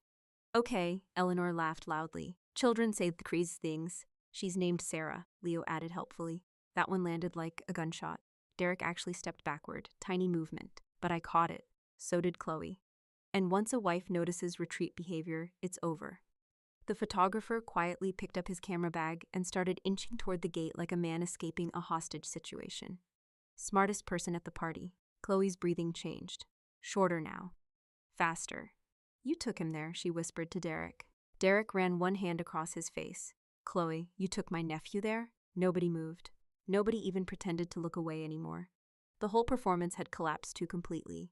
Okay, Eleanor laughed loudly. Children say the crazy things. She's named Sarah, Leo added helpfully. That one landed like a gunshot. Derek actually stepped backward, tiny movement. But I caught it. So did Chloe. And once a wife notices retreat behavior, it's over. The photographer quietly picked up his camera bag and started inching toward the gate like a man escaping a hostage situation. Smartest person at the party. Chloe's breathing changed. Shorter now. Faster. You took him there, she whispered to Derek. Derek ran one hand across his face. Chloe, you took my nephew there? Nobody moved. Nobody even pretended to look away anymore. The whole performance had collapsed too completely.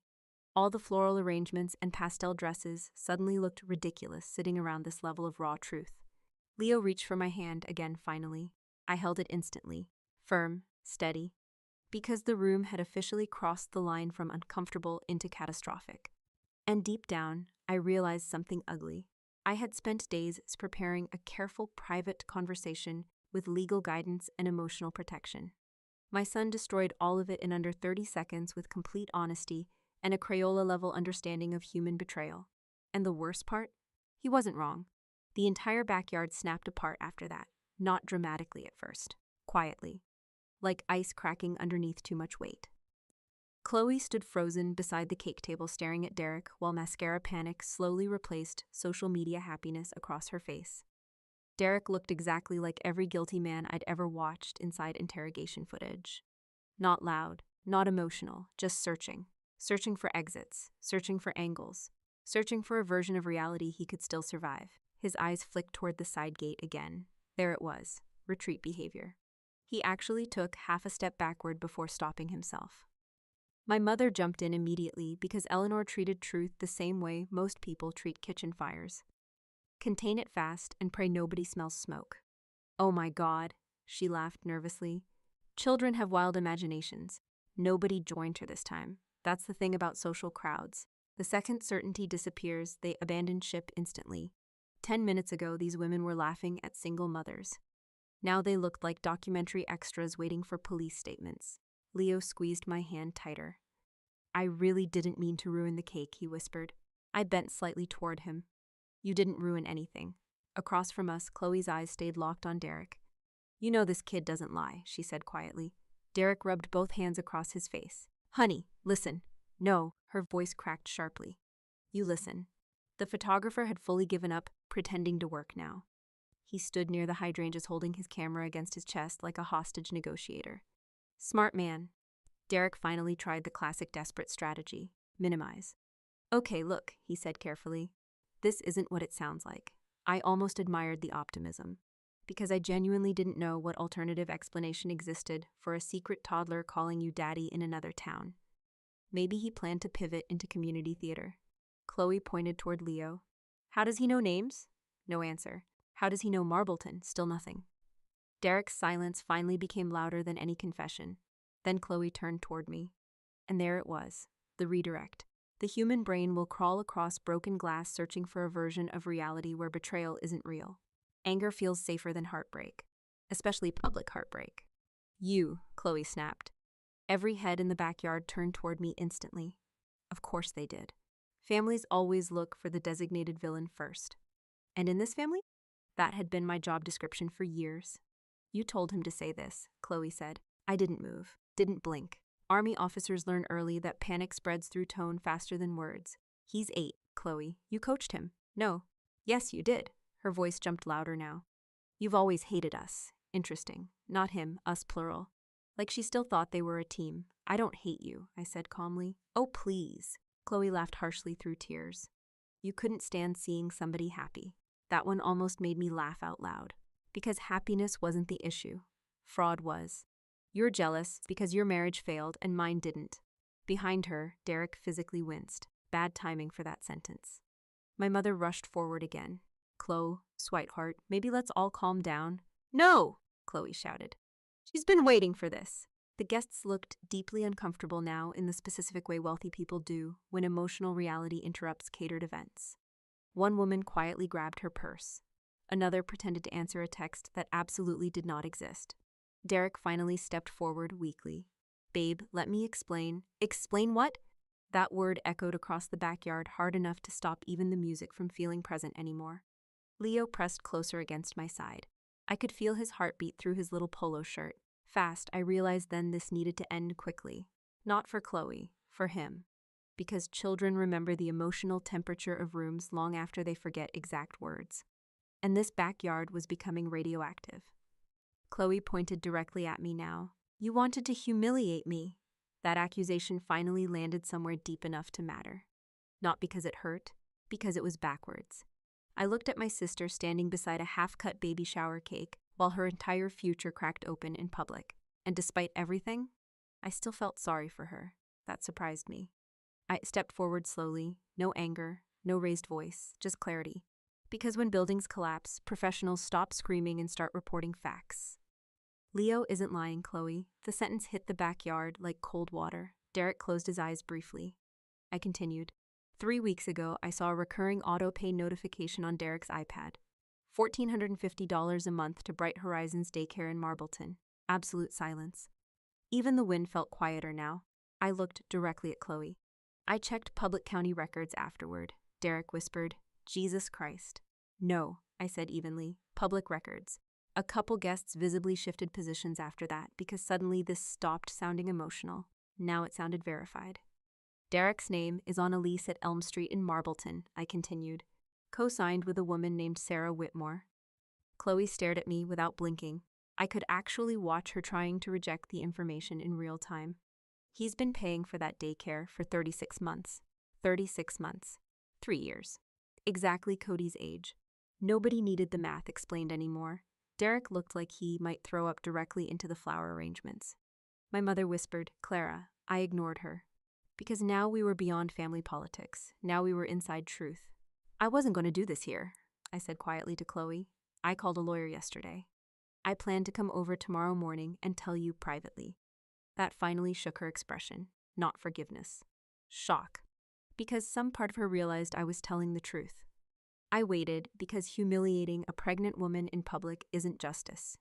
All the floral arrangements and pastel dresses suddenly looked ridiculous sitting around this level of raw truth. Leo reached for my hand again finally. I held it instantly. Firm, steady. Because the room had officially crossed the line from uncomfortable into catastrophic. And deep down, I realized something ugly. I had spent days preparing a careful private conversation with legal guidance and emotional protection. My son destroyed all of it in under 30 seconds with complete honesty and a Crayola-level understanding of human betrayal. And the worst part? He wasn't wrong. The entire backyard snapped apart after that, not dramatically at first, quietly, like ice cracking underneath too much weight. Chloe stood frozen beside the cake table staring at Derek while mascara panic slowly replaced social media happiness across her face. Derek looked exactly like every guilty man I'd ever watched inside interrogation footage. Not loud, not emotional, just searching. Searching for exits, searching for angles, searching for a version of reality he could still survive. His eyes flicked toward the side gate again. There it was, retreat behavior. He actually took half a step backward before stopping himself. My mother jumped in immediately because Eleanor treated truth the same way most people treat kitchen fires. Contain it fast and pray nobody smells smoke. Oh my God, she laughed nervously. Children have wild imaginations. Nobody joined her this time. That's the thing about social crowds. The second certainty disappears, they abandon ship instantly. 10 minutes ago, these women were laughing at single mothers. Now they looked like documentary extras waiting for police statements. Leo squeezed my hand tighter. I really didn't mean to ruin the cake, he whispered. I bent slightly toward him. You didn't ruin anything. Across from us, Chloe's eyes stayed locked on Derek. You know this kid doesn't lie, she said quietly. Derek rubbed both hands across his face. Honey, listen. No, her voice cracked sharply. You listen. The photographer had fully given up, pretending to work now. He stood near the hydrangeas holding his camera against his chest like a hostage negotiator. Smart man. Derek finally tried the classic desperate strategy. Minimize. Okay, look, he said carefully. This isn't what it sounds like. I almost admired the optimism, because I genuinely didn't know what alternative explanation existed for a secret toddler calling you daddy in another town. Maybe he planned to pivot into community theater. Chloe pointed toward Leo. How does he know names? No answer. How does he know Marbleton? Still nothing. Derek's silence finally became louder than any confession. Then Chloe turned toward me. And there it was, the redirect. The human brain will crawl across broken glass searching for a version of reality where betrayal isn't real. Anger feels safer than heartbreak, especially public heartbreak. You, Chloe snapped. Every head in the backyard turned toward me instantly. Of course they did. Families always look for the designated villain first. And in this family, that had been my job description for years. You told him to say this, Chloe said. I didn't move, didn't blink. Army officers learn early that panic spreads through tone faster than words. He's 8, Chloe. You coached him. No. Yes, you did. Her voice jumped louder now. You've always hated us. Interesting. Not him, us plural. Like she still thought they were a team. I don't hate you, I said calmly. Oh, please. Chloe laughed harshly through tears. You couldn't stand seeing somebody happy. That one almost made me laugh out loud. Because happiness wasn't the issue. Fraud was. You're jealous because your marriage failed and mine didn't. Behind her, Derek physically winced. Bad timing for that sentence. My mother rushed forward again. Chloe, sweetheart, maybe let's all calm down. No, Chloe shouted. She's been waiting for this. The guests looked deeply uncomfortable now in the specific way wealthy people do when emotional reality interrupts catered events. One woman quietly grabbed her purse. Another pretended to answer a text that absolutely did not exist. Derek finally stepped forward weakly. Babe, let me explain. Explain what? That word echoed across the backyard hard enough to stop even the music from feeling present anymore. Leo pressed closer against my side. I could feel his heartbeat through his little polo shirt. Fast, I realized then this needed to end quickly. Not for Chloe, for him. Because children remember the emotional temperature of rooms long after they forget exact words. And this backyard was becoming radioactive. Chloe pointed directly at me now. You wanted to humiliate me. That accusation finally landed somewhere deep enough to matter. Not because it hurt, because it was backwards. I looked at my sister standing beside a half-cut baby shower cake while her entire future cracked open in public. And despite everything, I still felt sorry for her. That surprised me. I stepped forward slowly, no anger, no raised voice, just clarity. Because when buildings collapse, professionals stop screaming and start reporting facts. Leo isn't lying, Chloe. The sentence hit the backyard like cold water. Derek closed his eyes briefly. I continued. 3 weeks ago, I saw a recurring auto-pay notification on Derek's iPad. $1,450 a month to Bright Horizons Daycare in Marbleton. Absolute silence. Even the wind felt quieter now. I looked directly at Chloe. I checked public county records afterward, Derek whispered. Jesus Christ. No, I said evenly. Public records. A couple guests visibly shifted positions after that because suddenly this stopped sounding emotional. Now it sounded verified. Derek's name is on a lease at Elm Street in Marbleton, I continued, co-signed with a woman named Sarah Whitmore. Chloe stared at me without blinking. I could actually watch her trying to reject the information in real time. He's been paying for that daycare for 36 months. 36 months. 3 years. Exactly Cody's age. Nobody needed the math explained anymore. Derek looked like he might throw up directly into the flower arrangements. My mother whispered, Clara. I ignored her. Because now we were beyond family politics. Now we were inside truth. I wasn't going to do this here, I said quietly to Chloe. I called a lawyer yesterday. I plan to come over tomorrow morning and tell you privately. That finally shook her expression, not forgiveness. Shock. Because some part of her realized I was telling the truth. I waited because humiliating a pregnant woman in public isn't justice.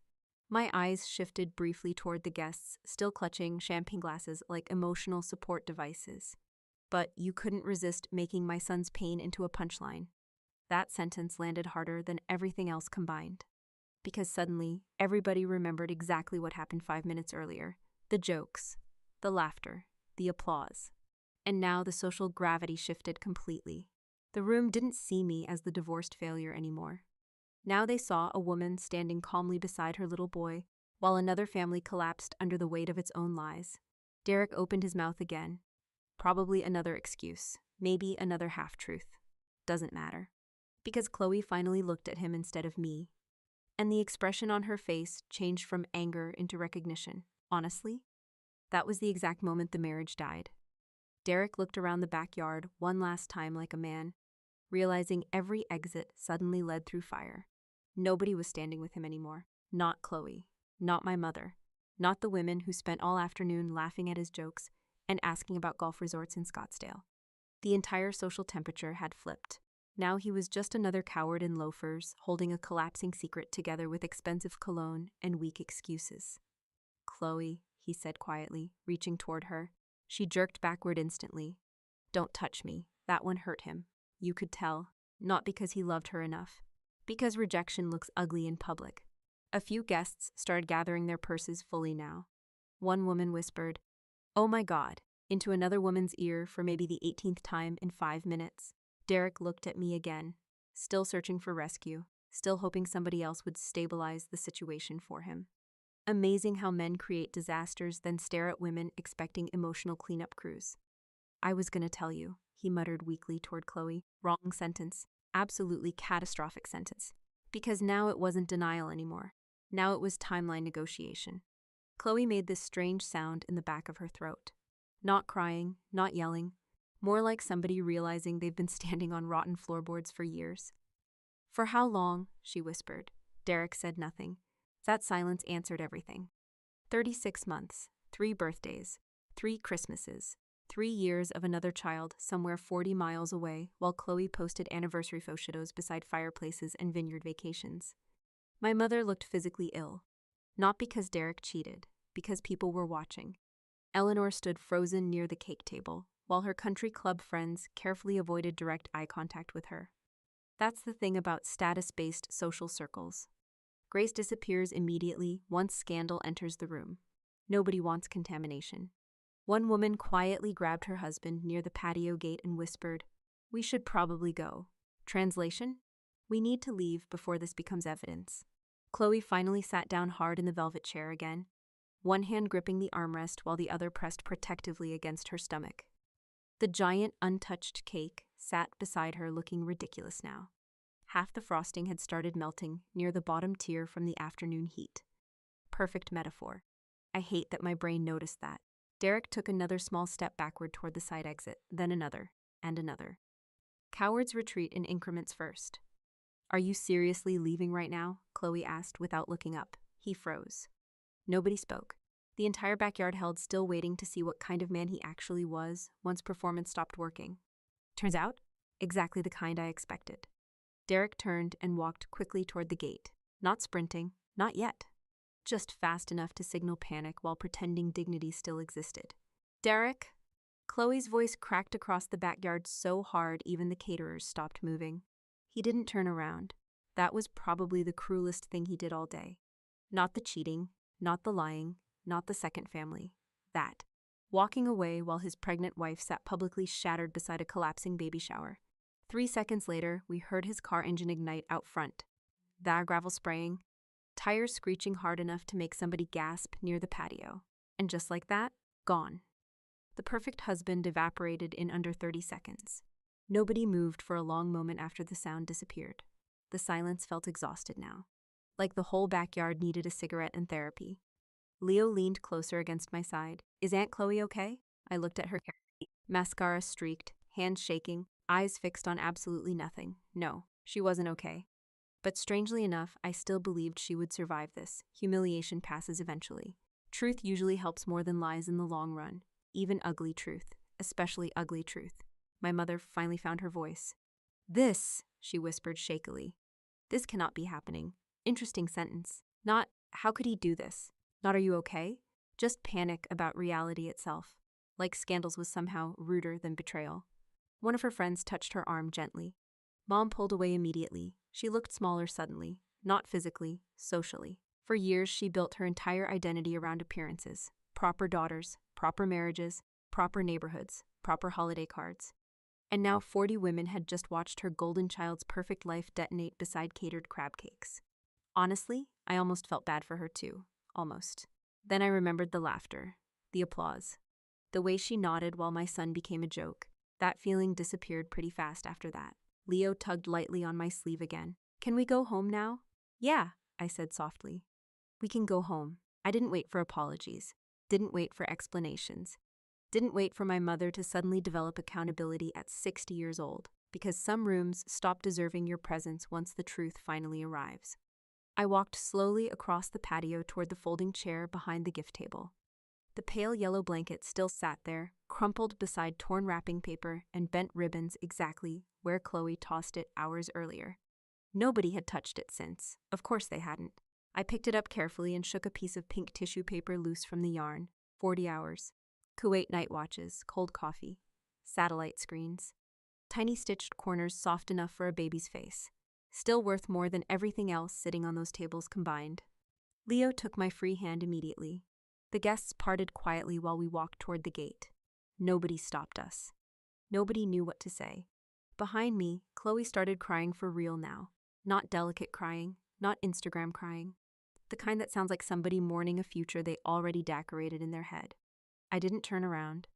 My eyes shifted briefly toward the guests, still clutching champagne glasses like emotional support devices. But you couldn't resist making my son's pain into a punchline. That sentence landed harder than everything else combined. Because suddenly, everybody remembered exactly what happened 5 minutes earlier. The jokes, the laughter, the applause. And now the social gravity shifted completely. The room didn't see me as the divorced failure anymore. Now they saw a woman standing calmly beside her little boy, while another family collapsed under the weight of its own lies. Derek opened his mouth again. Probably another excuse, maybe another half-truth. Doesn't matter. Because Chloe finally looked at him instead of me. And the expression on her face changed from anger into recognition. Honestly, that was the exact moment the marriage died. Derek looked around the backyard one last time like a man, realizing every exit suddenly led through fire. Nobody was standing with him anymore. Not Chloe. Not my mother. Not the women who spent all afternoon laughing at his jokes and asking about golf resorts in Scottsdale. The entire social temperature had flipped. Now he was just another coward in loafers, holding a collapsing secret together with expensive cologne and weak excuses. Chloe, he said quietly, reaching toward her. She jerked backward instantly. Don't touch me. That one hurt him. You could tell. Not because he loved her enough. Because rejection looks ugly in public. A few guests started gathering their purses fully now. One woman whispered, "Oh my God," into another woman's ear for maybe the 18th time in 5 minutes. Derek looked at me again, still searching for rescue, still hoping somebody else would stabilize the situation for him. Amazing how men create disasters, then stare at women expecting emotional cleanup crews. I was gonna tell you, he muttered weakly toward Chloe. Wrong sentence. Absolutely catastrophic sentence. Because now it wasn't denial anymore. Now it was timeline negotiation. Chloe made this strange sound in the back of her throat. Not crying, not yelling. More like somebody realizing they've been standing on rotten floorboards for years. For how long? She whispered. Derek said nothing. That silence answered everything. 36 months, 3 birthdays, 3 Christmases, 3 years of another child somewhere 40 miles away while Chloe posted anniversary photos beside fireplaces and vineyard vacations. My mother looked physically ill. Not because Derek cheated, because people were watching. Eleanor stood frozen near the cake table, while her country club friends carefully avoided direct eye contact with her. That's the thing about status-based social circles. Grace disappears immediately once scandal enters the room. Nobody wants contamination. One woman quietly grabbed her husband near the patio gate and whispered, "We should probably go." Translation? We need to leave before this becomes evidence. Chloe finally sat down hard in the velvet chair again, one hand gripping the armrest while the other pressed protectively against her stomach. The giant, untouched cake sat beside her looking ridiculous now. Half the frosting had started melting near the bottom tier from the afternoon heat. Perfect metaphor. I hate that my brain noticed that. Derek took another small step backward toward the side exit, then another, and another. Cowards retreat in increments first. Are you seriously leaving right now? Chloe asked without looking up. He froze. Nobody spoke. The entire backyard held still waiting to see what kind of man he actually was once performance stopped working. Turns out, exactly the kind I expected. Derek turned and walked quickly toward the gate. Not sprinting, not yet. Just fast enough to signal panic while pretending dignity still existed. Derek? Chloe's voice cracked across the backyard so hard even the caterers stopped moving. He didn't turn around. That was probably the cruelest thing he did all day. Not the cheating, not the lying, not the second family. That. Walking away while his pregnant wife sat publicly shattered beside a collapsing baby shower. 3 seconds later, we heard his car engine ignite out front. The gravel spraying, tires screeching hard enough to make somebody gasp near the patio. And just like that, gone. The perfect husband evaporated in under 30 seconds. Nobody moved for a long moment after the sound disappeared. The silence felt exhausted now, like the whole backyard needed a cigarette and therapy. Leo leaned closer against my side. Is Aunt Chloe okay? I looked at her carefully. Mascara streaked, hands shaking, eyes fixed on absolutely nothing. No, she wasn't okay. But strangely enough, I still believed she would survive this. Humiliation passes eventually. Truth usually helps more than lies in the long run. Even ugly truth, especially ugly truth. My mother finally found her voice. This, she whispered shakily. This cannot be happening. Interesting sentence. Not, how could he do this? Not, are you okay? Just panic about reality itself. Like scandals was somehow ruder than betrayal. One of her friends touched her arm gently. Mom pulled away immediately. She looked smaller suddenly. Not physically, socially. For years, she built her entire identity around appearances. Proper daughters, proper marriages, proper neighborhoods, proper holiday cards. And now 40 women had just watched her golden child's perfect life detonate beside catered crab cakes. Honestly, I almost felt bad for her too. Almost. Then I remembered the laughter, the applause, the way she nodded while my son became a joke. That feeling disappeared pretty fast after that. Leo tugged lightly on my sleeve again. Can we go home now? Yeah, I said softly. We can go home. I didn't wait for apologies. Didn't wait for explanations. Didn't wait for my mother to suddenly develop accountability at 60 years old, because some rooms stop deserving your presence once the truth finally arrives. I walked slowly across the patio toward the folding chair behind the gift table. The pale yellow blanket still sat there, crumpled beside torn wrapping paper and bent ribbons exactly where Chloe tossed it hours earlier. Nobody had touched it since. Of course they hadn't. I picked it up carefully and shook a piece of pink tissue paper loose from the yarn. 40 hours. Kuwait night watches, cold coffee, satellite screens. Tiny stitched corners soft enough for a baby's face. Still worth more than everything else sitting on those tables combined. Leo took my free hand immediately. The guests parted quietly while we walked toward the gate. Nobody stopped us. Nobody knew what to say. Behind me, Chloe started crying for real now. Not delicate crying, not Instagram crying. The kind that sounds like somebody mourning a future they already decorated in their head. I didn't turn around.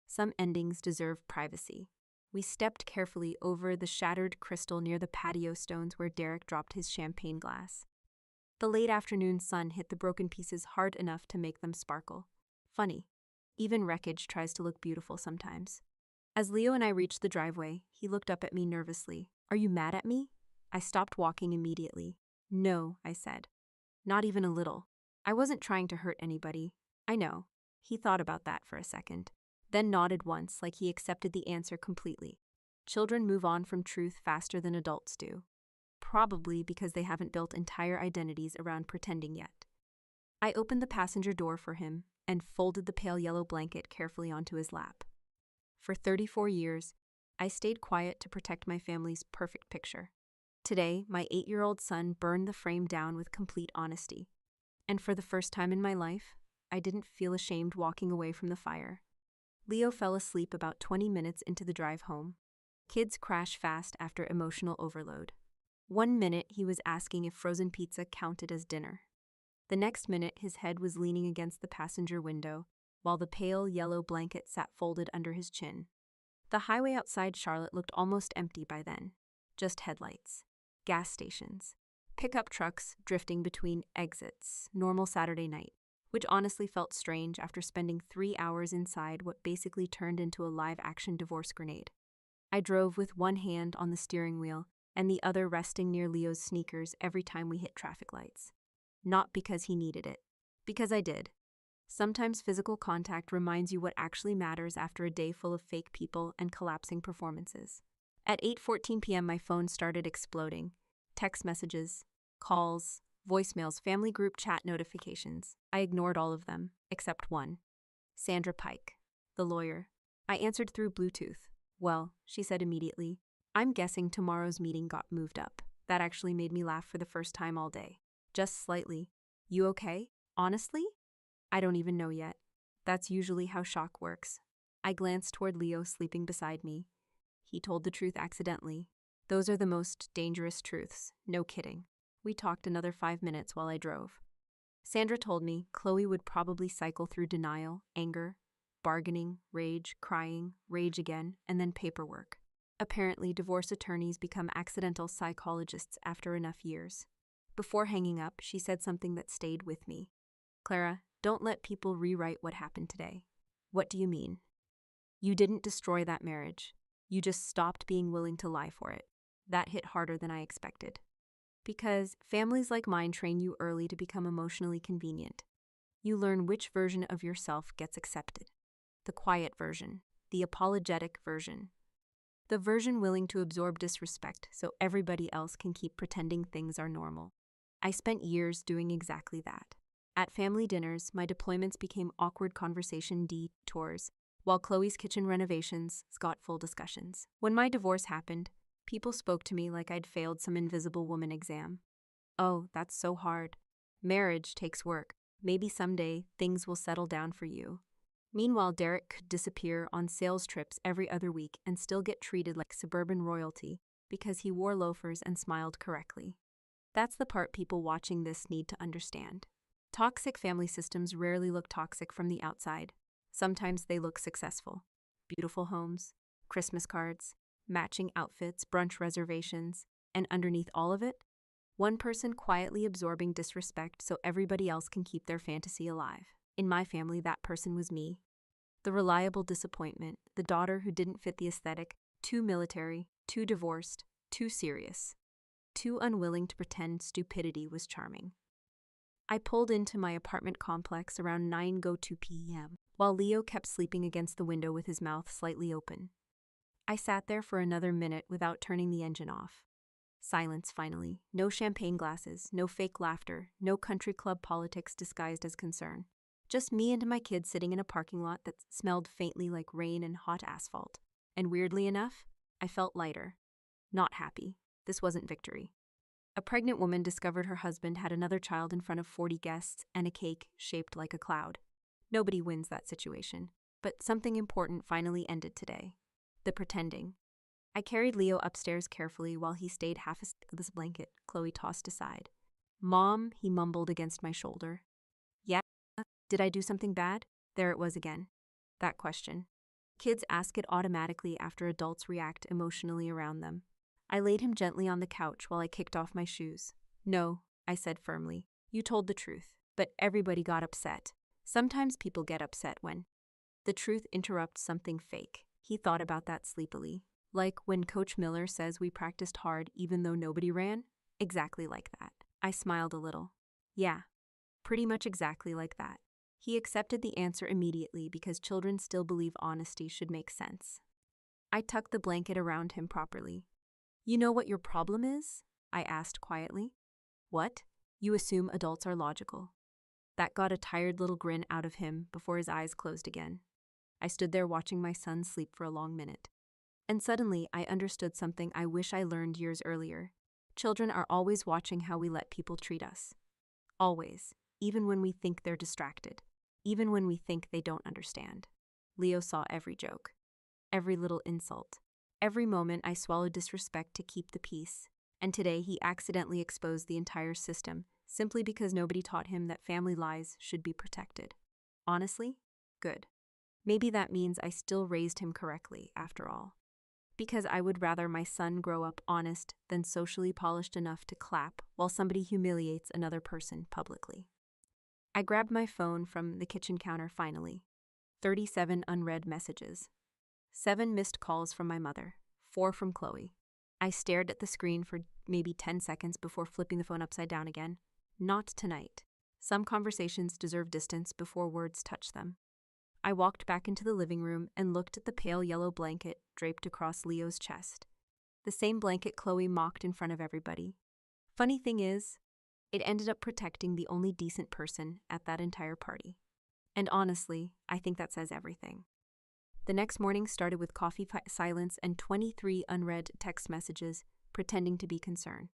Some endings deserve privacy. We stepped carefully over the shattered crystal near the patio stones where Derek dropped his champagne glass. The late afternoon sun hit the broken pieces hard enough to make them sparkle. Funny, even wreckage tries to look beautiful sometimes. As Leo and I reached the driveway, he looked up at me nervously. Are you mad at me? I stopped walking immediately. No, I said. Not even a little. I wasn't trying to hurt anybody. I know. He thought about that for a second, then nodded once like he accepted the answer completely. Children move on from truth faster than adults do. Probably because they haven't built entire identities around pretending yet. I opened the passenger door for him and folded the pale yellow blanket carefully onto his lap. For 34 years, I stayed quiet to protect my family's perfect picture. Today, my 8-year-old son burned the frame down with complete honesty. And for the first time in my life, I didn't feel ashamed walking away from the fire. Leo fell asleep about 20 minutes into the drive home. Kids crash fast after emotional overload. 1 minute, he was asking if frozen pizza counted as dinner. The next minute, his head was leaning against the passenger window, while the pale yellow blanket sat folded under his chin. The highway outside Charlotte looked almost empty by then. Just headlights, gas stations, pickup trucks drifting between exits, normal Saturday night, which honestly felt strange after spending 3 hours inside what basically turned into a live-action divorce grenade. I drove with one hand on the steering wheel and the other resting near Leo's sneakers every time we hit traffic lights. Not because he needed it, because I did. Sometimes physical contact reminds you what actually matters after a day full of fake people and collapsing performances. At 8:14 p.m., my phone started exploding. Text messages, calls, voicemails, family group chat notifications. I ignored all of them, except one. Sandra Pike, the lawyer. I answered through Bluetooth. Well, she said immediately, I'm guessing tomorrow's meeting got moved up. That actually made me laugh for the first time all day. Just slightly. You okay? Honestly? I don't even know yet. That's usually how shock works. I glanced toward Leo sleeping beside me. He told the truth accidentally. Those are the most dangerous truths, no kidding. We talked another 5 minutes while I drove. Sandra told me Chloe would probably cycle through denial, anger, bargaining, rage, crying, rage again, and then paperwork. Apparently, divorce attorneys become accidental psychologists after enough years. Before hanging up, she said something that stayed with me. Clara, don't let people rewrite what happened today. What do you mean? You didn't destroy that marriage. You just stopped being willing to lie for it. That hit harder than I expected. Because families like mine train you early to become emotionally convenient. You learn which version of yourself gets accepted. The quiet version, the apologetic version, the version willing to absorb disrespect so everybody else can keep pretending things are normal. I spent years doing exactly that. At family dinners, my deployments became awkward conversation detours, while Chloe's kitchen renovations got full discussions. When my divorce happened, people spoke to me like I'd failed some invisible woman exam. Oh, that's so hard. Marriage takes work. Maybe someday things will settle down for you. Meanwhile, Derek could disappear on sales trips every other week and still get treated like suburban royalty because he wore loafers and smiled correctly. That's the part people watching this need to understand. Toxic family systems rarely look toxic from the outside. Sometimes they look successful. Beautiful homes, Christmas cards, matching outfits, brunch reservations, and underneath all of it, one person quietly absorbing disrespect so everybody else can keep their fantasy alive. In my family, that person was me. The reliable disappointment, the daughter who didn't fit the aesthetic, too military, too divorced, too serious, too unwilling to pretend stupidity was charming. I pulled into my apartment complex around 9:02 p.m., while Leo kept sleeping against the window with his mouth slightly open. I sat there for another minute without turning the engine off. Silence, finally. No champagne glasses, no fake laughter, no country club politics disguised as concern. Just me and my kids sitting in a parking lot that smelled faintly like rain and hot asphalt. And weirdly enough, I felt lighter. Not happy. This wasn't victory. A pregnant woman discovered her husband had another child in front of 40 guests and a cake shaped like a cloud. Nobody wins that situation. But something important finally ended today. The pretending. I carried Leo upstairs carefully while he stayed half asleep with his blanket Chloe tossed aside. Mom, he mumbled against my shoulder. Yeah? Did I do something bad? There it was again. That question. Kids ask it automatically after adults react emotionally around them. I laid him gently on the couch while I kicked off my shoes. No, I said firmly. You told the truth, but everybody got upset. Sometimes people get upset when the truth interrupts something fake. He thought about that sleepily. Like when Coach Miller says we practiced hard even though nobody ran? Exactly like that. I smiled a little. Yeah, pretty much exactly like that. He accepted the answer immediately because children still believe honesty should make sense. I tucked the blanket around him properly. You know what your problem is? I asked quietly. What? You assume adults are logical. That got a tired little grin out of him before his eyes closed again. I stood there watching my son sleep for a long minute. And suddenly, I understood something I wish I learned years earlier. Children are always watching how we let people treat us. Always, even when we think they're distracted, even when we think they don't understand. Leo saw every joke, every little insult, every moment I swallowed disrespect to keep the peace, and today he accidentally exposed the entire system simply because nobody taught him that family lies should be protected. Honestly, good. Maybe that means I still raised him correctly, after all. Because I would rather my son grow up honest than socially polished enough to clap while somebody humiliates another person publicly. I grabbed my phone from the kitchen counter finally. 37 unread messages. 7 missed calls from my mother. 4 from Chloe. I stared at the screen for maybe 10 seconds before flipping the phone upside down again. Not tonight. Some conversations deserve distance before words touch them. I walked back into the living room and looked at the pale yellow blanket draped across Leo's chest. The same blanket Chloe mocked in front of everybody. Funny thing is, it ended up protecting the only decent person at that entire party. And honestly, I think that says everything. The next morning started with silence and 23 unread text messages, pretending to be concerned.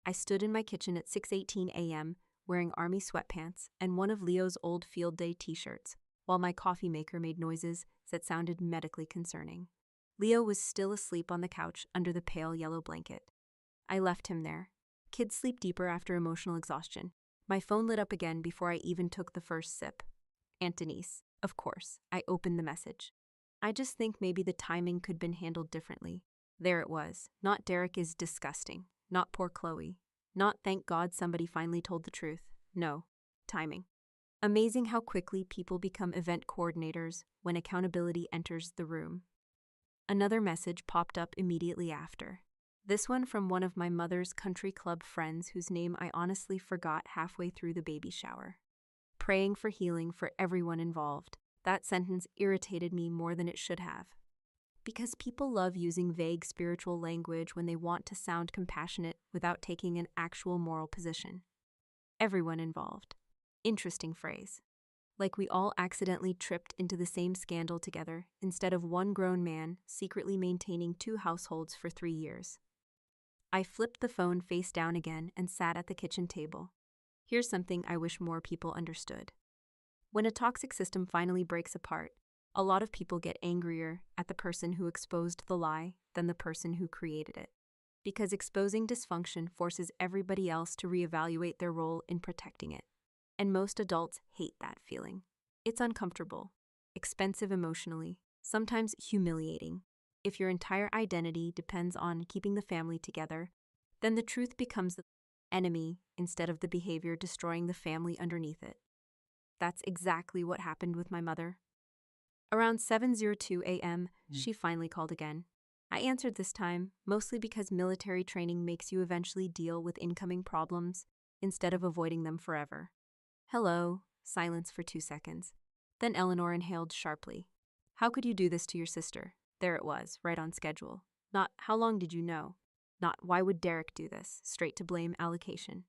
I stood in my kitchen at 6:18 a.m., wearing army sweatpants and one of Leo's old field day t-shirts, while my coffee maker made noises that sounded medically concerning. Leo was still asleep on the couch under the pale yellow blanket. I left him there. Kids sleep deeper after emotional exhaustion. My phone lit up again before I even took the first sip. Aunt Denise, of course. I opened the message. I just think maybe the timing could have been handled differently. There it was. Not Derek is disgusting. Not poor Chloe. Not thank God somebody finally told the truth. No. Timing. Amazing how quickly people become event coordinators when accountability enters the room. Another message popped up immediately after. This one from one of my mother's country club friends whose name I honestly forgot halfway through the baby shower. Praying for healing for everyone involved. That sentence irritated me more than it should have. Because people love using vague spiritual language when they want to sound compassionate without taking an actual moral position. Everyone involved. Interesting phrase. Like we all accidentally tripped into the same scandal together instead of one grown man secretly maintaining 2 households for 3 years. I flipped the phone face down again and sat at the kitchen table. Here's something I wish more people understood. When a toxic system finally breaks apart, a lot of people get angrier at the person who exposed the lie than the person who created it. Because exposing dysfunction forces everybody else to reevaluate their role in protecting it. And most adults hate that feeling. It's uncomfortable, expensive emotionally, sometimes humiliating. If your entire identity depends on keeping the family together, then the truth becomes the enemy instead of the behavior destroying the family underneath it. That's exactly what happened with my mother. Around 7:02 a.m., she finally called again. I answered this time, mostly because military training makes you eventually deal with incoming problems instead of avoiding them forever. Hello, silence for 2 seconds. Then Eleanor inhaled sharply. How could you do this to your sister? There it was, right on schedule. Not, how long did you know? Not, why would Derek do this? Straight to blame allocation.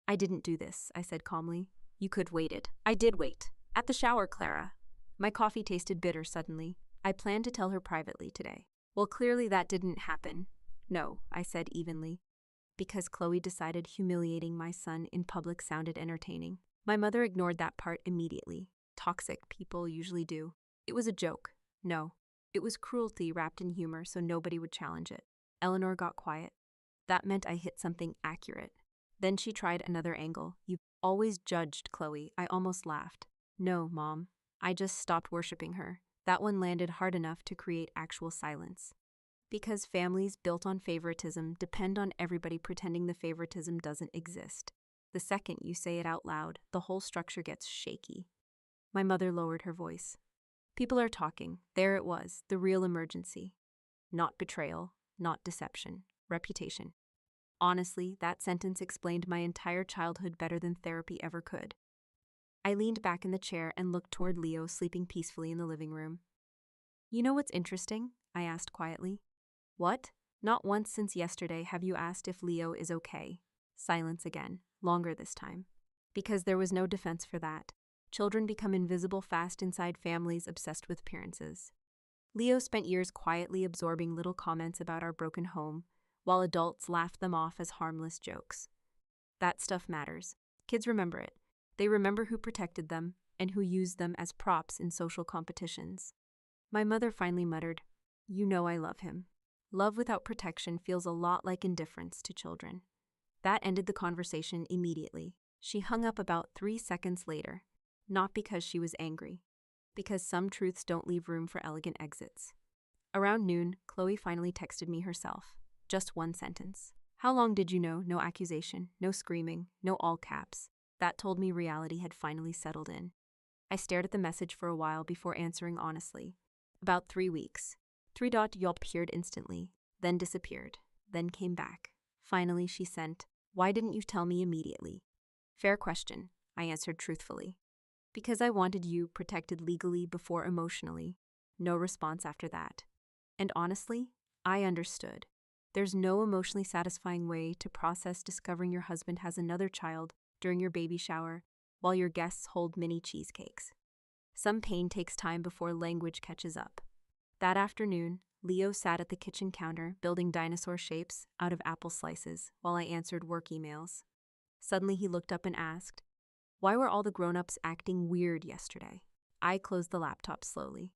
I didn't do this, I said calmly. You could waited. I did wait. At the shower, Clara. My coffee tasted bitter suddenly. I planned to tell her privately today. Well, clearly that didn't happen. No, I said evenly. Because Chloe decided humiliating my son in public sounded entertaining. My mother ignored that part immediately. Toxic people usually do. It was a joke. No. It was cruelty wrapped in humor so nobody would challenge it. Eleanor got quiet. That meant I hit something accurate. Then she tried another angle. You've always judged Chloe. I almost laughed. No, Mom. I just stopped worshiping her. That one landed hard enough to create actual silence. Because families built on favoritism depend on everybody pretending the favoritism doesn't exist. The second you say it out loud, the whole structure gets shaky. My mother lowered her voice. People are talking. There it was, the real emergency. Not betrayal, not deception, reputation. Honestly, that sentence explained my entire childhood better than therapy ever could. I leaned back in the chair and looked toward Leo sleeping peacefully in the living room. You know what's interesting? I asked quietly. What? Not once since yesterday have you asked if Leo is okay. Silence again, longer this time. Because there was no defense for that. Children become invisible fast inside families obsessed with appearances. Leo spent years quietly absorbing little comments about our broken home, while adults laughed them off as harmless jokes. That stuff matters. Kids remember it. They remember who protected them and who used them as props in social competitions. My mother finally muttered, You know I love him. Love without protection feels a lot like indifference to children. That ended the conversation immediately. She hung up about 3 seconds later, not because she was angry, because some truths don't leave room for elegant exits. Around noon, Chloe finally texted me herself. Just one sentence. How long did you know? No accusation, no screaming, no all caps. That told me reality had finally settled in. I stared at the message for a while before answering honestly. About 3 weeks. 3. Yelp appeared instantly, then disappeared, then came back. Finally, she sent, Why didn't you tell me immediately? Fair question, I answered truthfully. Because I wanted you protected legally before emotionally. No response after that. And honestly, I understood. There's no emotionally satisfying way to process discovering your husband has another child during your baby shower while your guests hold mini cheesecakes. Some pain takes time before language catches up. That afternoon, Leo sat at the kitchen counter building dinosaur shapes out of apple slices while I answered work emails. Suddenly he looked up and asked, "Why were all the grown-ups acting weird yesterday?" I closed the laptop slowly.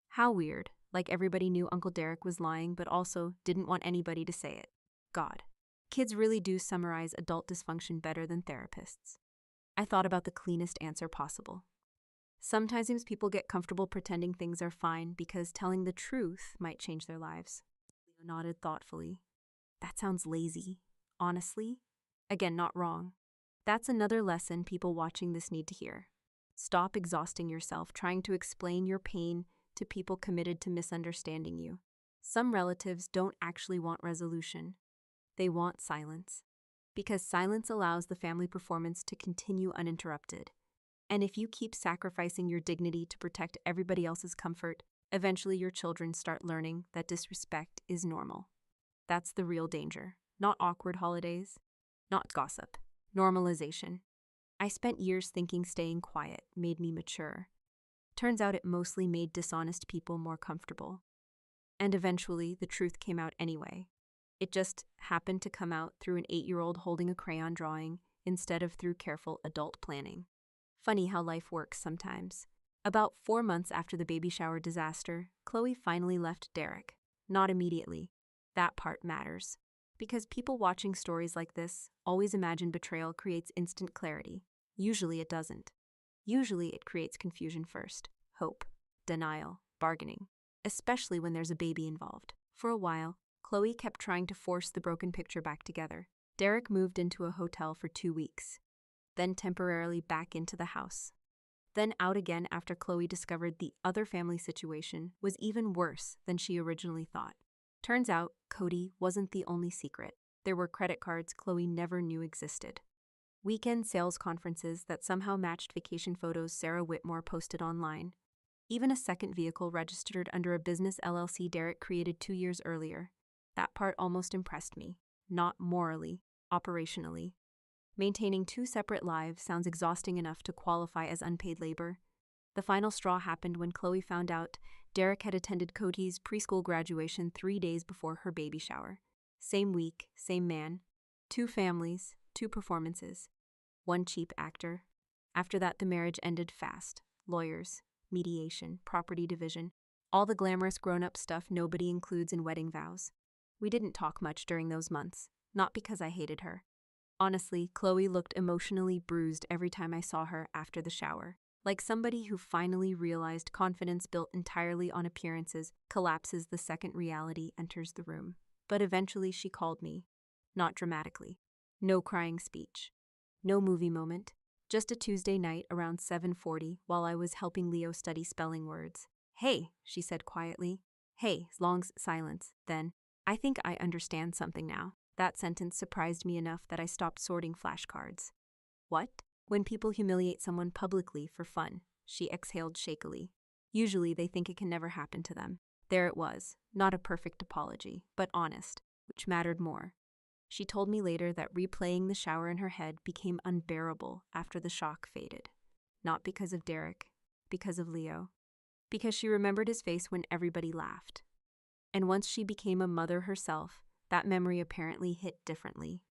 How weird, like everybody knew Uncle Derek was lying but also didn't want anybody to say it. God. Kids really do summarize adult dysfunction better than therapists. I thought about the cleanest answer possible. Sometimes people get comfortable pretending things are fine because telling the truth might change their lives. Leo nodded thoughtfully. That sounds lazy. Honestly? Again, not wrong. That's another lesson people watching this need to hear. Stop exhausting yourself trying to explain your pain to people committed to misunderstanding you. Some relatives don't actually want resolution. They want silence. Because silence allows the family performance to continue uninterrupted. And if you keep sacrificing your dignity to protect everybody else's comfort, eventually your children start learning that disrespect is normal. That's the real danger. Not awkward holidays, not gossip, normalization. I spent years thinking staying quiet made me mature. Turns out it mostly made dishonest people more comfortable. And eventually, the truth came out anyway. It just happened to come out through an 8-year-old holding a crayon drawing instead of through careful adult planning. Funny how life works sometimes. About 4 months after the baby shower disaster, Chloe finally left Derek. Not immediately. That part matters. Because people watching stories like this always imagine betrayal creates instant clarity. Usually it doesn't. Usually it creates confusion first. Hope, denial, bargaining. Especially when there's a baby involved. For a while, Chloe kept trying to force the broken picture back together. Derek moved into a hotel for 2 weeks. Then temporarily back into the house. Then out again after Chloe discovered the other family situation was even worse than she originally thought. Turns out, Cody wasn't the only secret. There were credit cards Chloe never knew existed. Weekend sales conferences that somehow matched vacation photos Sarah Whitmore posted online. Even a second vehicle registered under a business LLC Derek created 2 years earlier. That part almost impressed me. Not morally, operationally. Maintaining 2 separate lives sounds exhausting enough to qualify as unpaid labor. The final straw happened when Chloe found out Derek had attended Cody's preschool graduation 3 days before her baby shower. Same week, same man. 2 families, 2 performances. 1 cheap actor. After that, the marriage ended fast. Lawyers, mediation, property division, all the glamorous grown-up stuff nobody includes in wedding vows. We didn't talk much during those months, not because I hated her. Honestly, Chloe looked emotionally bruised every time I saw her after the shower. Like somebody who finally realized confidence built entirely on appearances collapses the second reality enters the room. But eventually she called me. Not dramatically. No crying speech. No movie moment. Just a Tuesday night around 7:40 while I was helping Leo study spelling words. "Hey," she said quietly. "Hey," long silence. Then, "I think I understand something now." That sentence surprised me enough that I stopped sorting flashcards. "What?" "When people humiliate someone publicly for fun," she exhaled shakily. "Usually they think it can never happen to them." There it was, not a perfect apology, but honest, which mattered more. She told me later that replaying the shower in her head became unbearable after the shock faded. Not because of Derek, because of Leo. Because she remembered his face when everybody laughed. And once she became a mother herself, that memory apparently hit differently.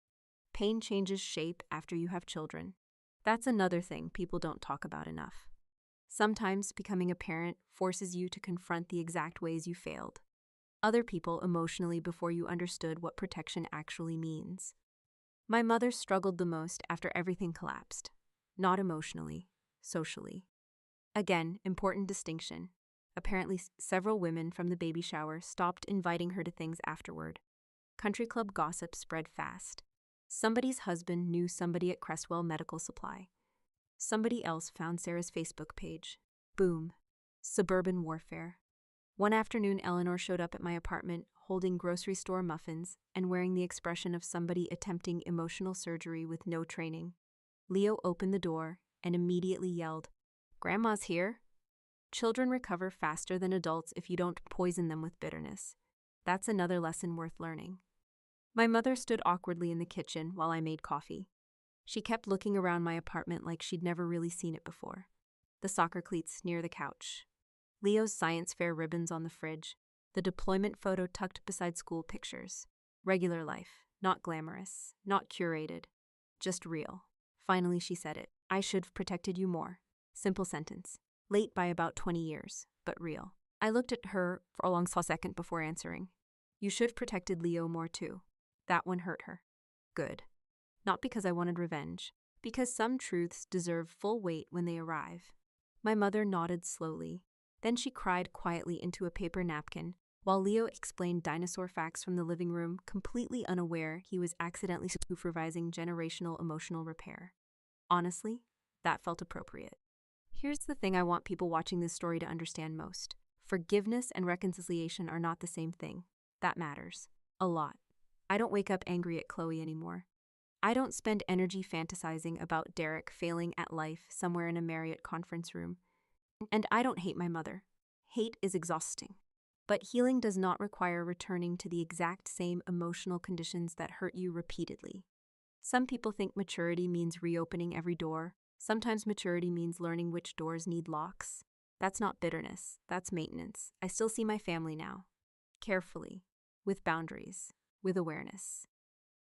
Pain changes shape after you have children. That's another thing people don't talk about enough. Sometimes becoming a parent forces you to confront the exact ways you failed. Other people emotionally before you understood what protection actually means. My mother struggled the most after everything collapsed. Not emotionally, socially. Again, important distinction. Apparently, several women from the baby shower stopped inviting her to things afterward. Country club gossip spread fast. Somebody's husband knew somebody at Cresswell Medical Supply. Somebody else found Sarah's Facebook page. Boom. Suburban warfare. One afternoon, Eleanor showed up at my apartment holding grocery store muffins and wearing the expression of somebody attempting emotional surgery with no training. Leo opened the door and immediately yelled, "Grandma's here." Children recover faster than adults if you don't poison them with bitterness. That's another lesson worth learning. My mother stood awkwardly in the kitchen while I made coffee. She kept looking around my apartment like she'd never really seen it before. The soccer cleats near the couch. Leo's science fair ribbons on the fridge, the deployment photo tucked beside school pictures. Regular life, not glamorous, not curated, just real. Finally, she said it. I should have protected you more. Simple sentence. Late by about 20 years, but real. I looked at her for a long second before answering. You should have protected Leo more too. That one hurt her. Good. Not because I wanted revenge, because some truths deserve full weight when they arrive. My mother nodded slowly. Then she cried quietly into a paper napkin, while Leo explained dinosaur facts from the living room, completely unaware he was accidentally supervising generational emotional repair. Honestly, that felt appropriate. Here's the thing I want people watching this story to understand most. Forgiveness and reconciliation are not the same thing. That matters. A lot. I don't wake up angry at Chloe anymore. I don't spend energy fantasizing about Derek failing at life somewhere in a Marriott conference room. And I don't hate my mother. Hate is exhausting. But healing does not require returning to the exact same emotional conditions that hurt you repeatedly. Some people think maturity means reopening every door. Sometimes maturity means learning which doors need locks. That's not bitterness, that's maintenance. I still see my family now. Carefully, with boundaries, with awareness.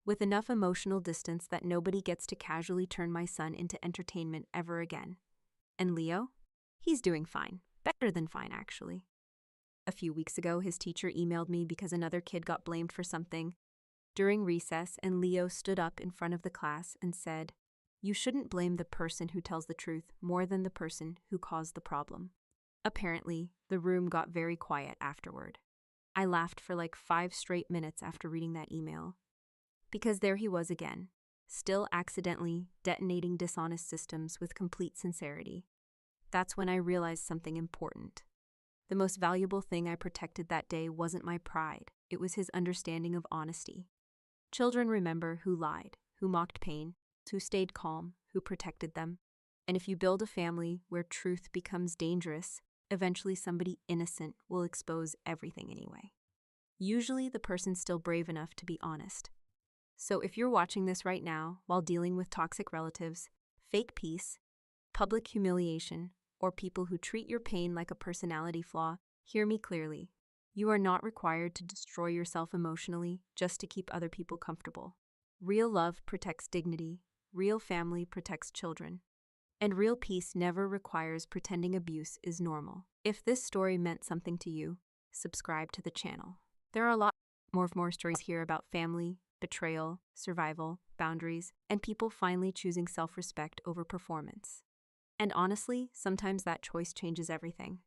With enough emotional distance that nobody gets to casually turn my son into entertainment ever again. And Leo? He's doing fine. Better than fine, actually. A few weeks ago, his teacher emailed me because another kid got blamed for something during recess, and Leo stood up in front of the class and said, "You shouldn't blame the person who tells the truth more than the person who caused the problem." Apparently, the room got very quiet afterward. I laughed for like 5 straight minutes after reading that email. Because there he was again, still accidentally detonating dishonest systems with complete sincerity. That's when I realized something important. The most valuable thing I protected that day wasn't my pride, it was his understanding of honesty. Children remember who lied, who mocked pain, who stayed calm, who protected them. And if you build a family where truth becomes dangerous, eventually somebody innocent will expose everything anyway. Usually the person's still brave enough to be honest. So if you're watching this right now while dealing with toxic relatives, fake peace, public humiliation, or people who treat your pain like a personality flaw, hear me clearly. You are not required to destroy yourself emotionally just to keep other people comfortable. Real love protects dignity, real family protects children, and real peace never requires pretending abuse is normal. If this story meant something to you, subscribe to the channel. There are a lot more stories here about family, betrayal, survival, boundaries, and people finally choosing self-respect over performance. And honestly, sometimes that choice changes everything.